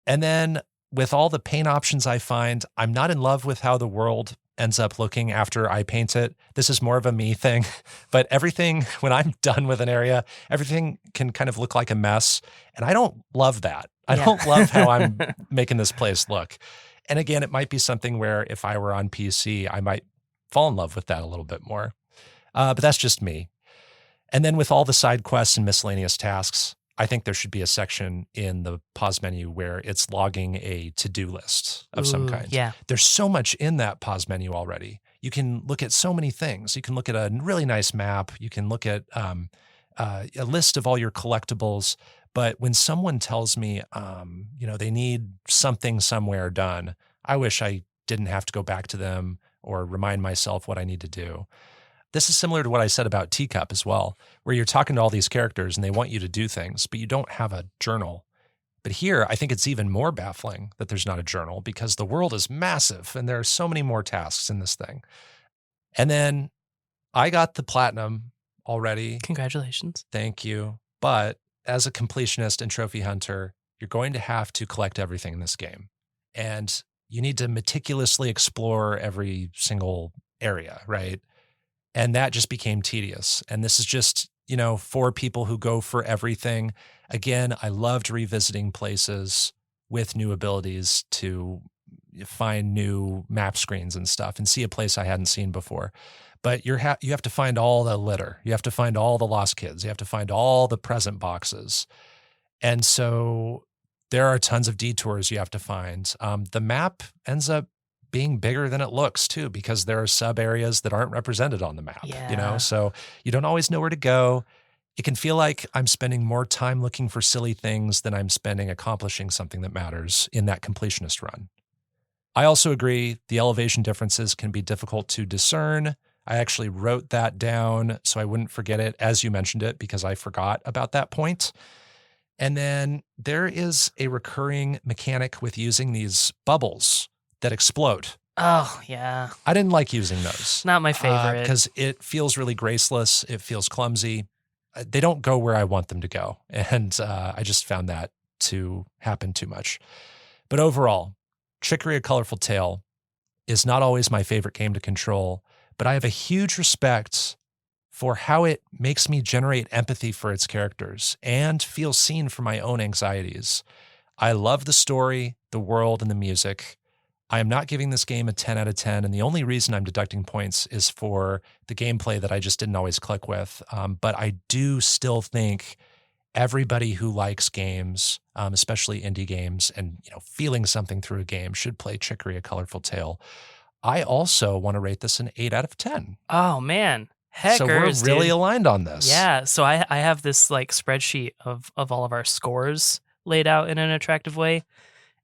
And then with all the paint options I find, I'm not in love with how the world ends up looking after I paint it. This is more of a me thing, but everything, when I'm done with an area, everything can kind of look like a mess. And I don't love that. I don't love how I'm making this place look. And again, it might be something where if I were on PC, I might fall in love with that a little bit more. But that's just me. And then with all the side quests and miscellaneous tasks, I think there should be a section in the pause menu where it's logging a to-do list of some kind. Yeah. There's so much in that pause menu already. You can look at so many things. You can look at a really nice map. You can look at a list of all your collectibles. But when someone tells me, they need something somewhere done, I wish I didn't have to go back to them or remind myself what I need to do. This is similar to what I said about Teacup as well, where you're talking to all these characters and they want you to do things, but you don't have a journal. But here, I think it's even more baffling that there's not a journal, because the world is massive and there are so many more tasks in this thing. And then I got the platinum already. Congratulations. Thank you. But as a completionist and trophy hunter, you're going to have to collect everything in this game. And you need to meticulously explore every single area, right? And that just became tedious. And this is just, for people who go for everything. Again, I loved revisiting places with new abilities to find new map screens and stuff and see a place I hadn't seen before. But you have to find all the litter. You have to find all the lost kids. You have to find all the present boxes. And so there are tons of detours you have to find. The map ends up being bigger than it looks too, because there are sub areas that aren't represented on the map, so you don't always know where to go. It can feel like I'm spending more time looking for silly things than I'm spending accomplishing something that matters in that completionist run. I also agree the elevation differences can be difficult to discern. I actually wrote that down so I wouldn't forget it as you mentioned it, because I forgot about that point. And then there is a recurring mechanic with using these bubbles that explode. Oh, yeah. I didn't like using those. Not my favorite. Because it feels really graceless. It feels clumsy. They don't go where I want them to go. And I just found that to happen too much. But overall, Chicory, A Colorful Tale is not always my favorite game to control, but I have a huge respect for how it makes me generate empathy for its characters and feel seen for my own anxieties. I love the story, the world, and the music. I am not giving this game a 10 out of 10, and the only reason I'm deducting points is for the gameplay that I just didn't always click with. But I do still think everybody who likes games, especially indie games, and feeling something through a game should play Chicory, A Colorful Tale. I also want to rate this an 8 out of 10. Oh, man. Heckers, so we're really dude. Aligned on this. Yeah, so I have this spreadsheet of all of our scores laid out in an attractive way,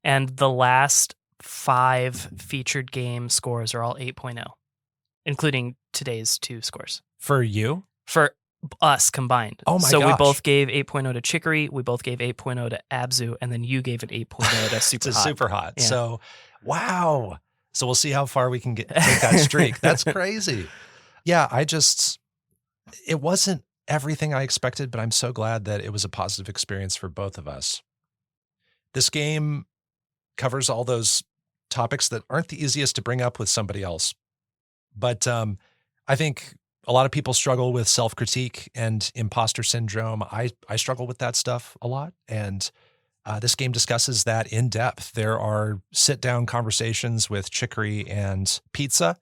and the last 5 featured game scores are all 8.0, including today's 2 scores. For you? For us combined. Oh my gosh. So we both gave 8.0 to Chicory, we both gave 8.0 to Abzu, and then you gave it 8.0 to Super to Hot. Super Hot. Yeah. So, wow. So we'll see how far we can take that streak. That's crazy. Yeah, it wasn't everything I expected, but I'm so glad that it was a positive experience for both of us. This game covers all those topics that aren't the easiest to bring up with somebody else. But I I think a lot of people struggle with self-critique and imposter syndrome. I struggle with that stuff a lot. And this game discusses that in depth. There are sit-down conversations with Chicory and Pizza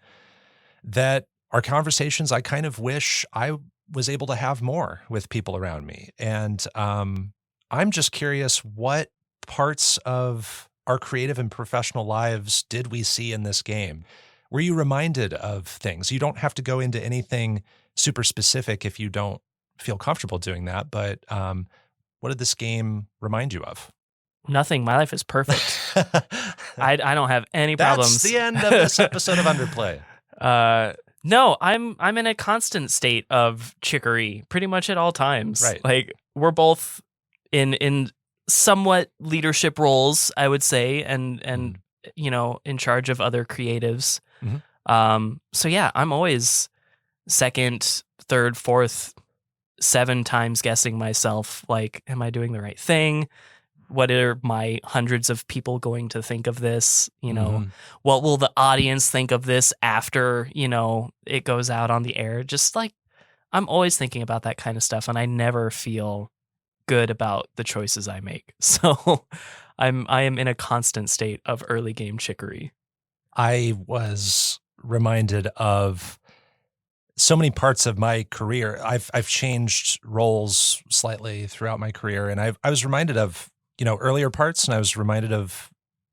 that are conversations I kind of wish I was able to have more with people around me. And I'm just curious, what parts of our creative and professional lives did we see in this game? Were you reminded of things? You don't have to go into anything super specific if you don't feel comfortable doing that, but what did this game remind you of? Nothing. My life is perfect. I don't have any problems. That's the end of this episode of Underplay. No, I'm in a constant state of chicory pretty much at all times. Right. Like, we're both in somewhat leadership roles, I would say, and you know, in charge of other creatives. Mm-hmm. So yeah, I'm always second, third, fourth, 7 times guessing myself, like, am I doing the right thing? What are my hundreds of people going to think of this? You know, what will the audience think of this after, you know, it goes out on the air? Just like, I'm always thinking about that kind of stuff, and I never feel good about the choices I make. So I am in a constant state of early game chicory. I was reminded of so many parts of my career. I've changed roles slightly throughout my career, and I was reminded of, you know, earlier parts, and I was reminded of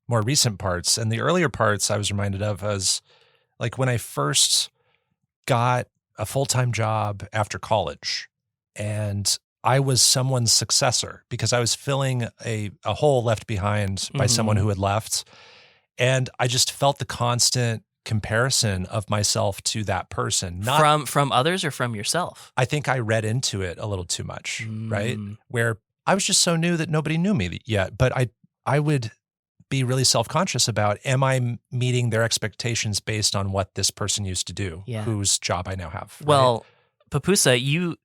more recent parts. And the earlier parts I was reminded of as like when I first got a full-time job after college, and I was someone's successor because I was filling a hole left behind by someone who had left. And I just felt the constant comparison of myself to that person. Not from others or from yourself? I think I read into it a little too much, right? Where I was just so new that nobody knew me yet, but I would be really self-conscious about, am I meeting their expectations based on what this person used to do, whose job I now have? Right? Well, Pupusa, you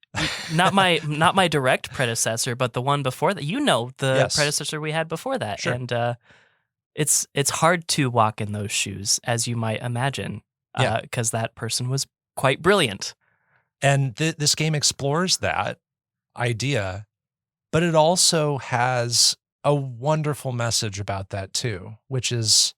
not my direct predecessor, but the one before that, you know, the predecessor we had before that. Sure. And it's hard to walk in those shoes, as you might imagine, because that person was quite brilliant. And this game explores that idea, but it also has a wonderful message about that too, which is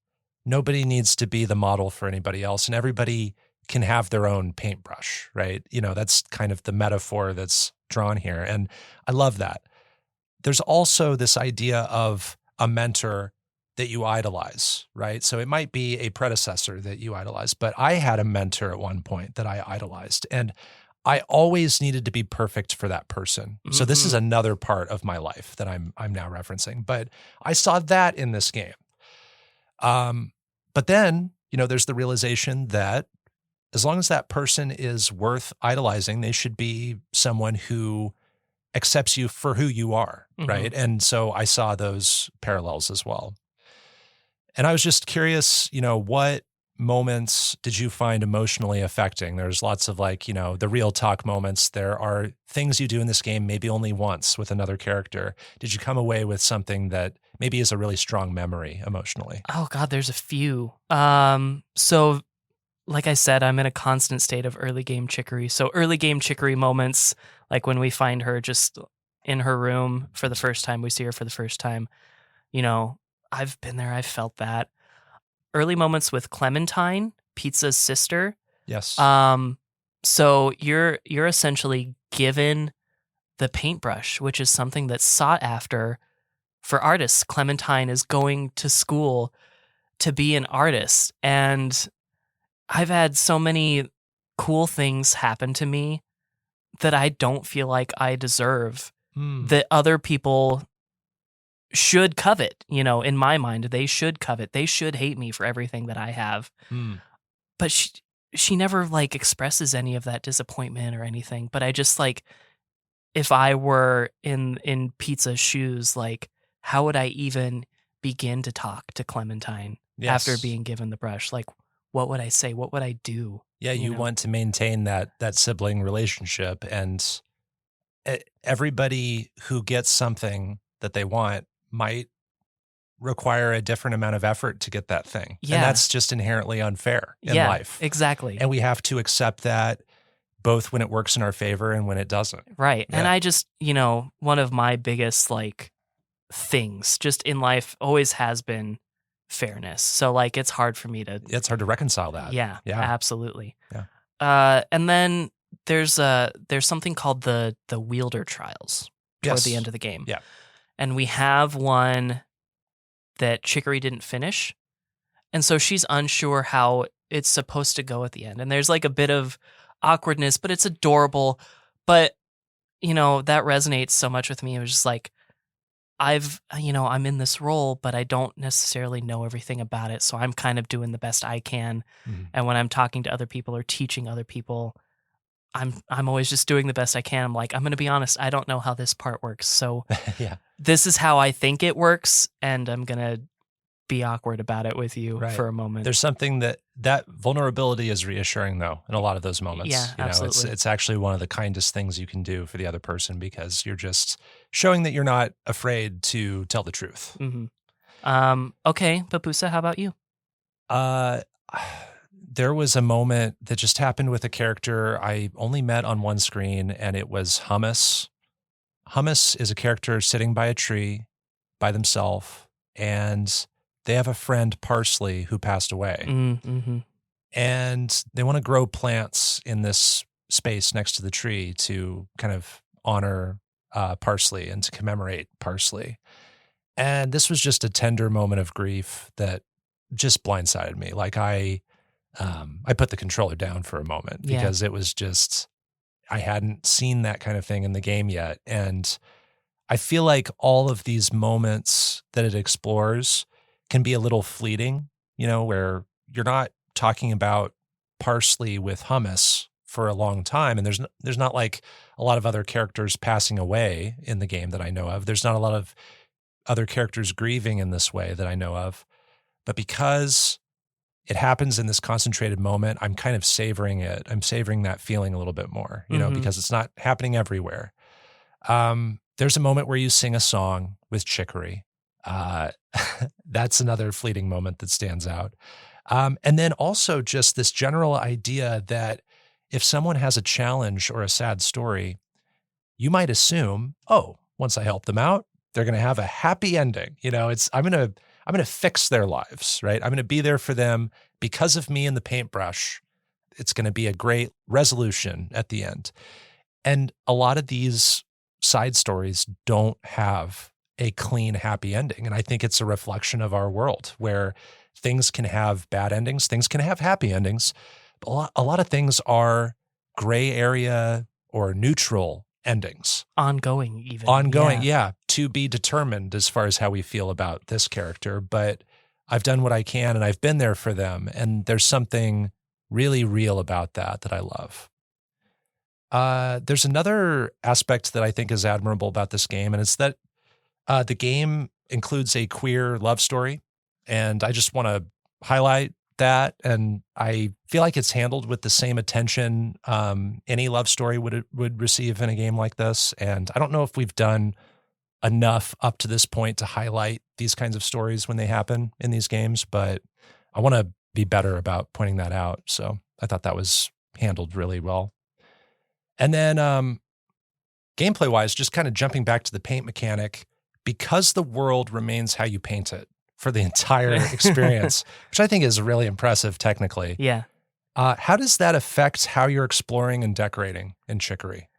nobody needs to be the model for anybody else, and everybody can have their own paintbrush, right? You know, that's kind of the metaphor that's drawn here. And I love that. There's also this idea of a mentor that you idolize, right? So it might be a predecessor that you idolize, but I had a mentor at one point that I idolized, and I always needed to be perfect for that person. So this is another part of my life that I'm now referencing, but I saw that in this game. But then, you know, there's the realization that as long as that person is worth idolizing, they should be someone who accepts you for who you are, right? And so I saw those parallels as well. And I was just curious, you know, what moments did you find emotionally affecting? There's lots of, like, you know, the real talk moments. There are things you do in this game maybe only once with another character. Did you come away with something that maybe is a really strong memory emotionally? Oh God, there's a few. So like I said, I'm in a constant state of early game chicory. So early game chicory moments, like when we find her just in her room for the first time, we see her for the first time, you know, I've been there. I've felt that. Early moments with Clementine, Pizza's sister. Yes. So you're essentially given the paintbrush, which is something that's sought after for artists. Clementine is going to school to be an artist, and I've had so many cool things happen to me that I don't feel like I deserve, that other people should covet. You know, in my mind, they should covet. They should hate me for everything that I have. But she never, like, expresses any of that disappointment or anything. But I just, like, if I were in Pizza's shoes, like, how would I even begin to talk to Clementine after being given the brush? Like, what would I say? What would I do? Yeah, you want to maintain that sibling relationship, and everybody who gets something that they want might require a different amount of effort to get that thing. Yeah. And that's just inherently unfair in life. Exactly. And we have to accept that both when it works in our favor and when it doesn't. Right. Yeah. And I just, one of my biggest things just in life always has been fairness. So it's hard for me to. It's hard to reconcile that. Yeah. Absolutely. Yeah. And then there's something called the Wielder trials toward the end of the game. Yeah. And we have one that Chicory didn't finish. And so she's unsure how it's supposed to go at the end. And there's a bit of awkwardness, but it's adorable. But, that resonates so much with me. It was just I'm in this role, but I don't necessarily know everything about it. So I'm kind of doing the best I can. Mm-hmm. And when I'm talking to other people or teaching other people, I'm always just doing the best I can. I'm going to be honest, I don't know how this part works. So yeah. This is how I think it works, and I'm going to be awkward about it with you for a moment. There's something that vulnerability is reassuring, though, in a lot of those moments. Yeah, absolutely. It's actually one of the kindest things you can do for the other person because you're just showing that you're not afraid to tell the truth. Mm-hmm. Okay, Pupusa, how about you? There was a moment that just happened with a character I only met on one screen, and it was Hummus. Hummus is a character sitting by a tree by themselves, and they have a friend, Parsley, who passed away. Mm-hmm. And they want to grow plants in this space next to the tree to kind of honor Parsley and to commemorate Parsley. And this was just a tender moment of grief that just blindsided me. I put the controller down for a moment because it was just, I hadn't seen that kind of thing in the game yet. And I feel like all of these moments that it explores can be a little fleeting, where you're not talking about Parsley with Hummus for a long time. And there's not a lot of other characters passing away in the game that I know of. There's not a lot of other characters grieving in this way that I know of. But because it happens in this concentrated moment, I'm kind of savoring it. I'm savoring that feeling a little bit more, because it's not happening everywhere. There's a moment where you sing a song with Chicory. That's another fleeting moment that stands out. And then also just this general idea that if someone has a challenge or a sad story, you might assume, once I help them out, they're going to have a happy ending. I'm going to fix their lives, right? I'm going to be there for them because of me and the paintbrush. It's going to be a great resolution at the end. And a lot of these side stories don't have a clean, happy ending. And I think it's a reflection of our world where things can have bad endings, things can have happy endings. But a lot of things are gray area or neutral endings. Ongoing, even. To be determined as far as how we feel about this character. But I've done what I can and I've been there for them. And there's something really real about that I love. There's another aspect that I think is admirable about this game, and it's that the game includes a queer love story. And I just want to highlight that. And I feel like it's handled with the same attention any love story would receive in a game like this. And I don't know if we've done enough up to this point to highlight these kinds of stories when they happen in these games, but I want to be better about pointing that out. So I thought that was handled really well. And then gameplay-wise, just kind of jumping back to the paint mechanic, because the world remains how you paint it for the entire experience, which I think is really impressive technically. Yeah. How does that affect how you're exploring and decorating in Chicory?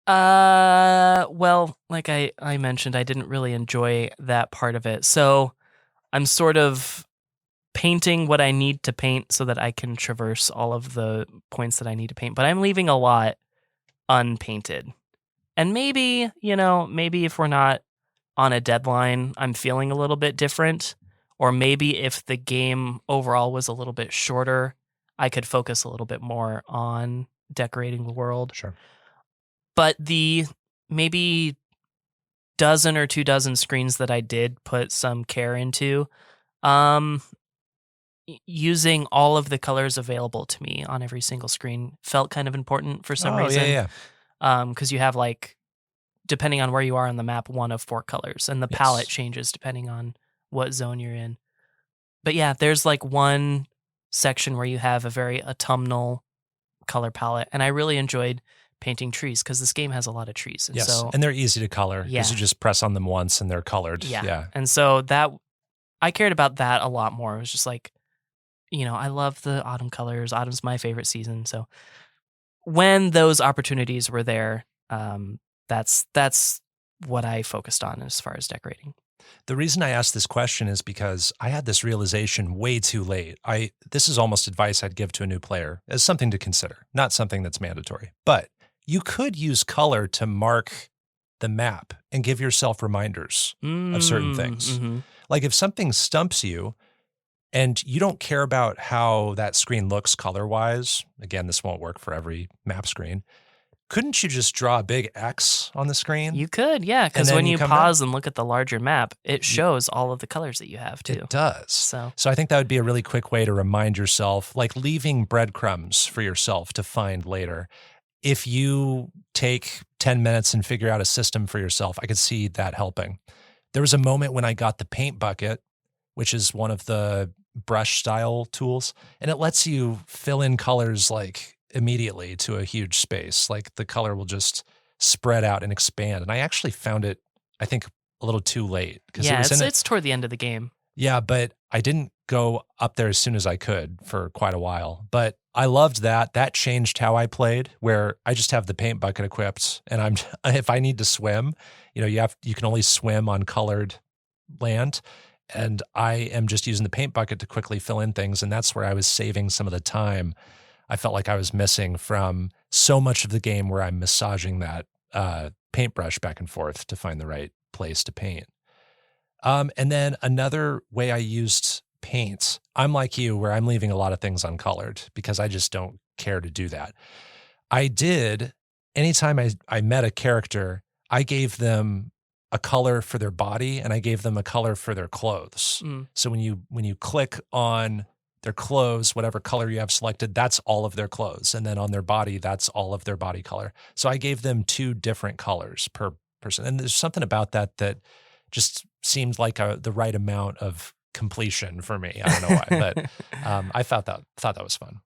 Well, like I mentioned, I didn't really enjoy that part of it. So I'm sort of painting what I need to paint so that I can traverse all of the points that I need to paint. But I'm leaving a lot unpainted. And maybe if we're not on a deadline, I'm feeling a little bit different. Or maybe if the game overall was a little bit shorter, I could focus a little bit more on decorating the world. Sure. But the maybe dozen or 24 screens that I did put some care into, using all of the colors available to me on every single screen felt kind of important for some reason. Yeah. Because you have depending on where you are on the map, one of 4 colors, and the palette changes depending on what zone you're in. But yeah, there's like one section where you have a very autumnal color palette, and I really enjoyed painting trees because this game has a lot of trees. And Yes, so, and they're easy to color because Yeah. you just press on them once and they're colored. yeah. And so that I cared about that a lot more. It was just like, I love the autumn colors. Autumn's my favorite season. So when those opportunities were there, that's what I focused on as far as decorating. The reason I asked this question is because I had this realization way too late. This is almost advice I'd give to a new player as something to consider, not something that's mandatory. But you could use color to mark the map and give yourself reminders of certain things. Mm-hmm. Like if something stumps you and you don't care about how that screen looks color-wise, again, this won't work for every map screen, couldn't you just draw a big X on the screen? You could, yeah, because then when you you come pause and look at the larger map, it shows all of the colors that you have too. It does. So I think that would be a really quick way to remind yourself, like leaving breadcrumbs for yourself to find later. If you take 10 minutes and figure out a system for yourself, I could see that helping. There was a moment when I got the paint bucket, which is one of the brush style tools, and it lets you fill in colors like immediately to a huge space. Like the color will just spread out and expand. And I actually found it, I think, a little too late. Yeah, it's toward the end of the game. Yeah, but I didn't go up there as soon as I could for quite a while. But I loved that. That changed how I played, where I just have the paint bucket equipped, and if I need to swim, you can only swim on colored land, and I am just using the paint bucket to quickly fill in things, and that's where I was saving some of the time I felt like I was missing from so much of the game where I'm massaging that paintbrush back and forth to find the right place to paint. And then another way I used paint, I'm like you, where I'm leaving a lot of things uncolored because I just don't care to do that. Anytime I met a character, I gave them a color for their body and I gave them a color for their clothes. So when you click on their clothes, whatever color you have selected, that's all of their clothes. And then on their body, that's all of their body color. So I gave them 2 different colors per person. And there's something about that just seemed like the right amount of completion for me. I don't know why, but I thought that was fun.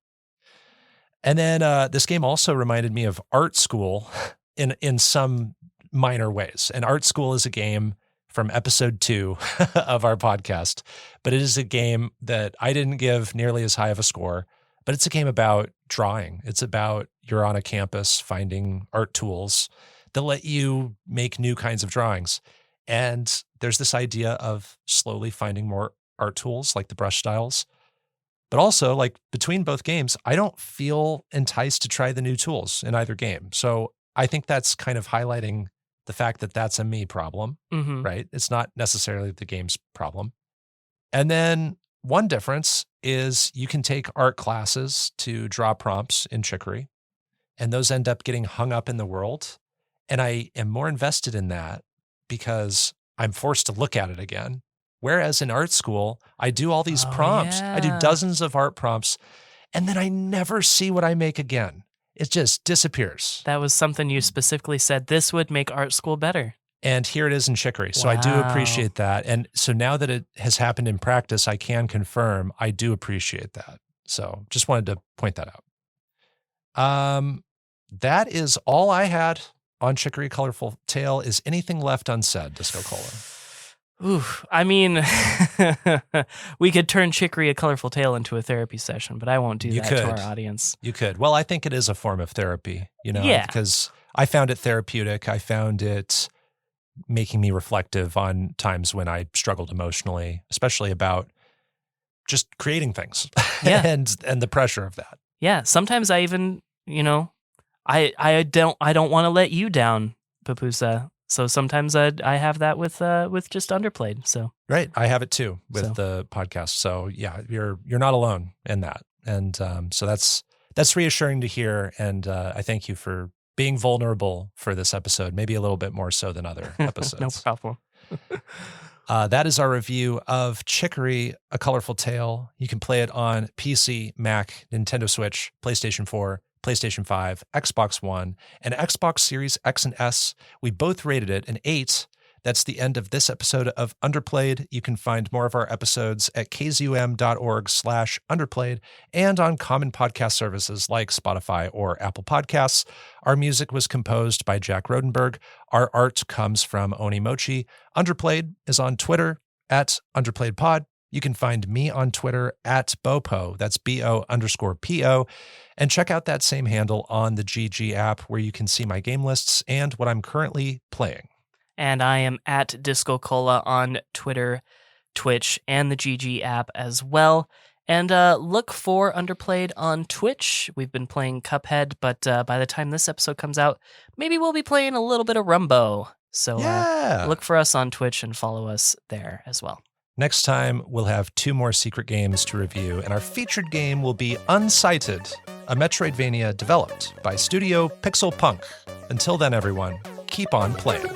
And then this game also reminded me of Art School in some minor ways. And Art School is a game from episode 2 of our podcast, but it is a game that I didn't give nearly as high of a score, but it's a game about drawing. It's about you're on a campus finding art tools that let you make new kinds of drawings. And there's this idea of slowly finding more art tools like the brush styles, but also like between both games, I don't feel enticed to try the new tools in either game. So I think that's kind of highlighting the fact that that's a me problem, right? It's not necessarily the game's problem. And then one difference is you can take art classes to draw prompts in Chicory, and those end up getting hung up in the world. And I am more invested in that because I'm forced to look at it again. Whereas in Art School, I do all these prompts. Yeah. I do dozens of art prompts, and then I never see what I make again. It just disappears. That was something you specifically said, this would make Art School better. And here it is in Chicory. So I do appreciate that. And so now that it has happened in practice, I can confirm I do appreciate that. So just wanted to point that out. That is all I had on Chicory Colorful Tale. Is anything left unsaid, DiscoCola? Ooh, I mean, we could turn Chicory a Colorful Tale into a therapy session, but I won't do that to our audience. You could. Well, I think it is a form of therapy, Yeah. because I found it therapeutic. I found it making me reflective on times when I struggled emotionally, especially about just creating things Yeah. and the pressure of that. Yeah, sometimes I even, I don't want to let you down, Pupusa. So sometimes I have that with just Underplayed. So right, I have it too with So. the podcast. So yeah, you're not alone in that, and so that's reassuring to hear. And I thank you for being vulnerable for this episode, maybe a little bit more so than other episodes. no problem. That is our review of Chicory, A Colorful Tale. You can play it on PC, Mac, Nintendo Switch, PlayStation 4, PlayStation 5, Xbox One, and Xbox Series X and S. We both rated it an 8, That's the end of this episode of Underplayed. You can find more of our episodes at kzum.org/underplayed and on common podcast services like Spotify or Apple Podcasts. Our music was composed by Jack Rodenberg. Our art comes from Onimochi. Underplayed is on Twitter at UnderplayedPod. You can find me on Twitter at Bopo, that's BO_PO, and check out that same handle on the GG app where you can see my game lists and what I'm currently playing. And I am at DiscoCola on Twitter, Twitch, and the GG app as well. And look for Underplayed on Twitch. We've been playing Cuphead, but by the time this episode comes out, maybe we'll be playing a little bit of Runbow. So look for us on Twitch and follow us there as well. Next time, we'll have 2 more secret games to review, and our featured game will be Unsighted, a Metroidvania developed by Studio Pixel Punk. Until then, everyone, keep on playing.